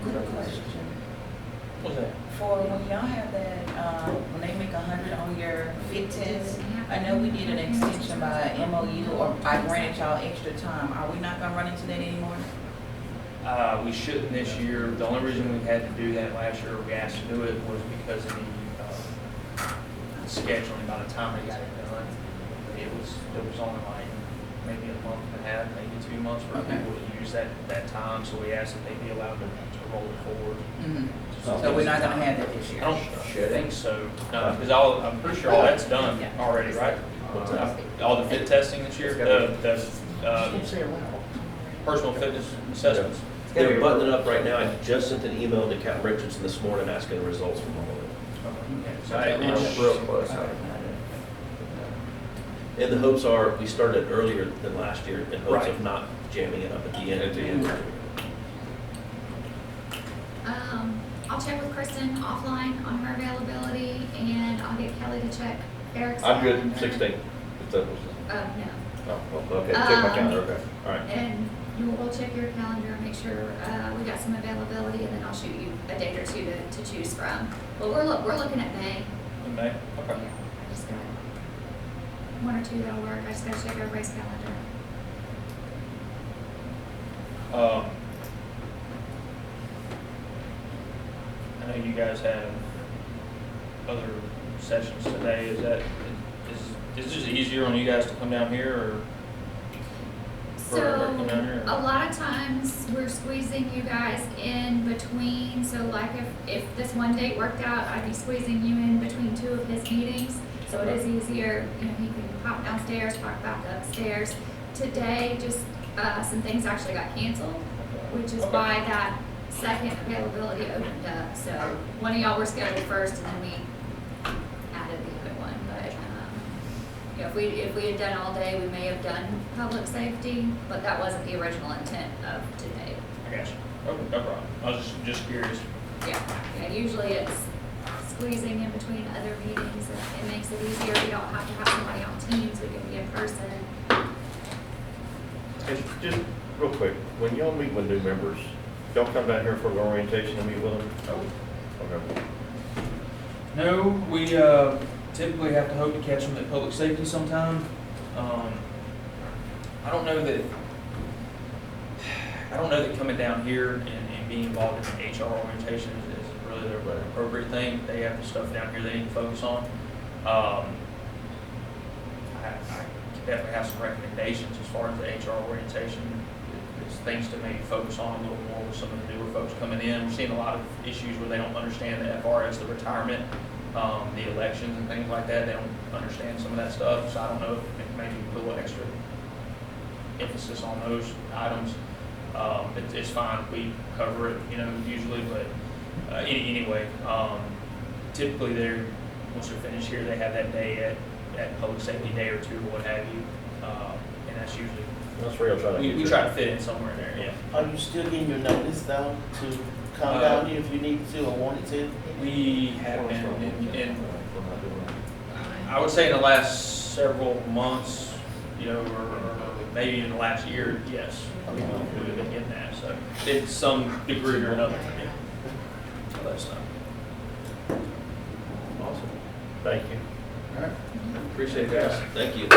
Good question.
What's that?
For when y'all have that, when they make 100 on your fit test, I know we did an extension by MOU, or I granted y'all extra time. Are we not gonna run into that anymore?
We shouldn't this year. The only reason we had to do that last year, we asked to do it, was because of the scheduling. By the time they got it done, it was only like maybe a month and a half, maybe 2 months for
Okay.
people to use that time. So we asked that they be allowed to roll it forward.
Mm-hmm. So we're not gonna have that this
I
year?
don't think so. No, because I'm pretty sure all that's done already, right? All the fit testing this year, the personal fitness assessments.
They're buttoning it up right now. I just sent an email to Captain Richardson this morning asking the results from all of it.
So
It's real close. And the hopes are, we started earlier than last year in hopes of not jamming it up at the end.
I'll check with Kristen offline on her availability, and I'll get Kelly to check Eric's.
I'm good,
calendar.
16. If that was,
No.
oh, okay, check my calendar, okay, all right.
And we'll check your calendar, make sure we got some availability, and then I'll shoot you a date or two to choose from. But we're looking at May.
In May?
Yeah,
Okay.
I just got one or two that'll work. I just gotta check everybody's calendar.
I know you guys have other sessions today. Is this just easier on you guys to come down here, or?
So,
for her to come down here?
a lot of times we're squeezing you guys in between, so like if this one date worked out, I'd be squeezing you in between two of his meetings. So it is easier, he can pop downstairs, pop back upstairs. Today, just, some things actually got canceled, which is
Okay.
why that second availability opened up. So one of y'all were scheduled first, and then we added the other one, but, if we had done all day, we may have done public safety, but that wasn't the original intent of today.
I got you. Okay, no problem. I was just curious.
Yeah, usually it's squeezing in between other meetings, and it makes it easier. We don't have to have somebody on Teams, we can be in person.
Just real quick, when y'all meet with new members, y'all come down here for the orientation and meet with them? Okay.
No, we typically have to hope to catch them at public safety sometime. I don't know that coming down here and being involved in the HR orientation is really the appropriate thing. They have the stuff down here they need to focus on. can definitely have some recommendations as far as the HR orientation. There's things to maybe focus on a little more with some of the newer folks coming in. We're seeing a lot of issues where they don't understand the FRS, the retirement, the elections and things like that. They don't understand some of that stuff, so I don't know if maybe a little extra emphasis on those items. It's fine, we cover it, usually, but anyway, typically once they're finished here, they have that day at Public Safety Day or two, or what have you, and that's usually,
That's where y'all trying to get
we
to.
try to fit in somewhere in there, yeah.
Are you still getting your notice though to come down here if you need to or wanted to?
We have been, I would say in the last several months, or maybe in the last year, yes, we've been getting that, so in some degree or another, yeah. So that's
Awesome. Thank you.
Appreciate it, guys.
Thank you.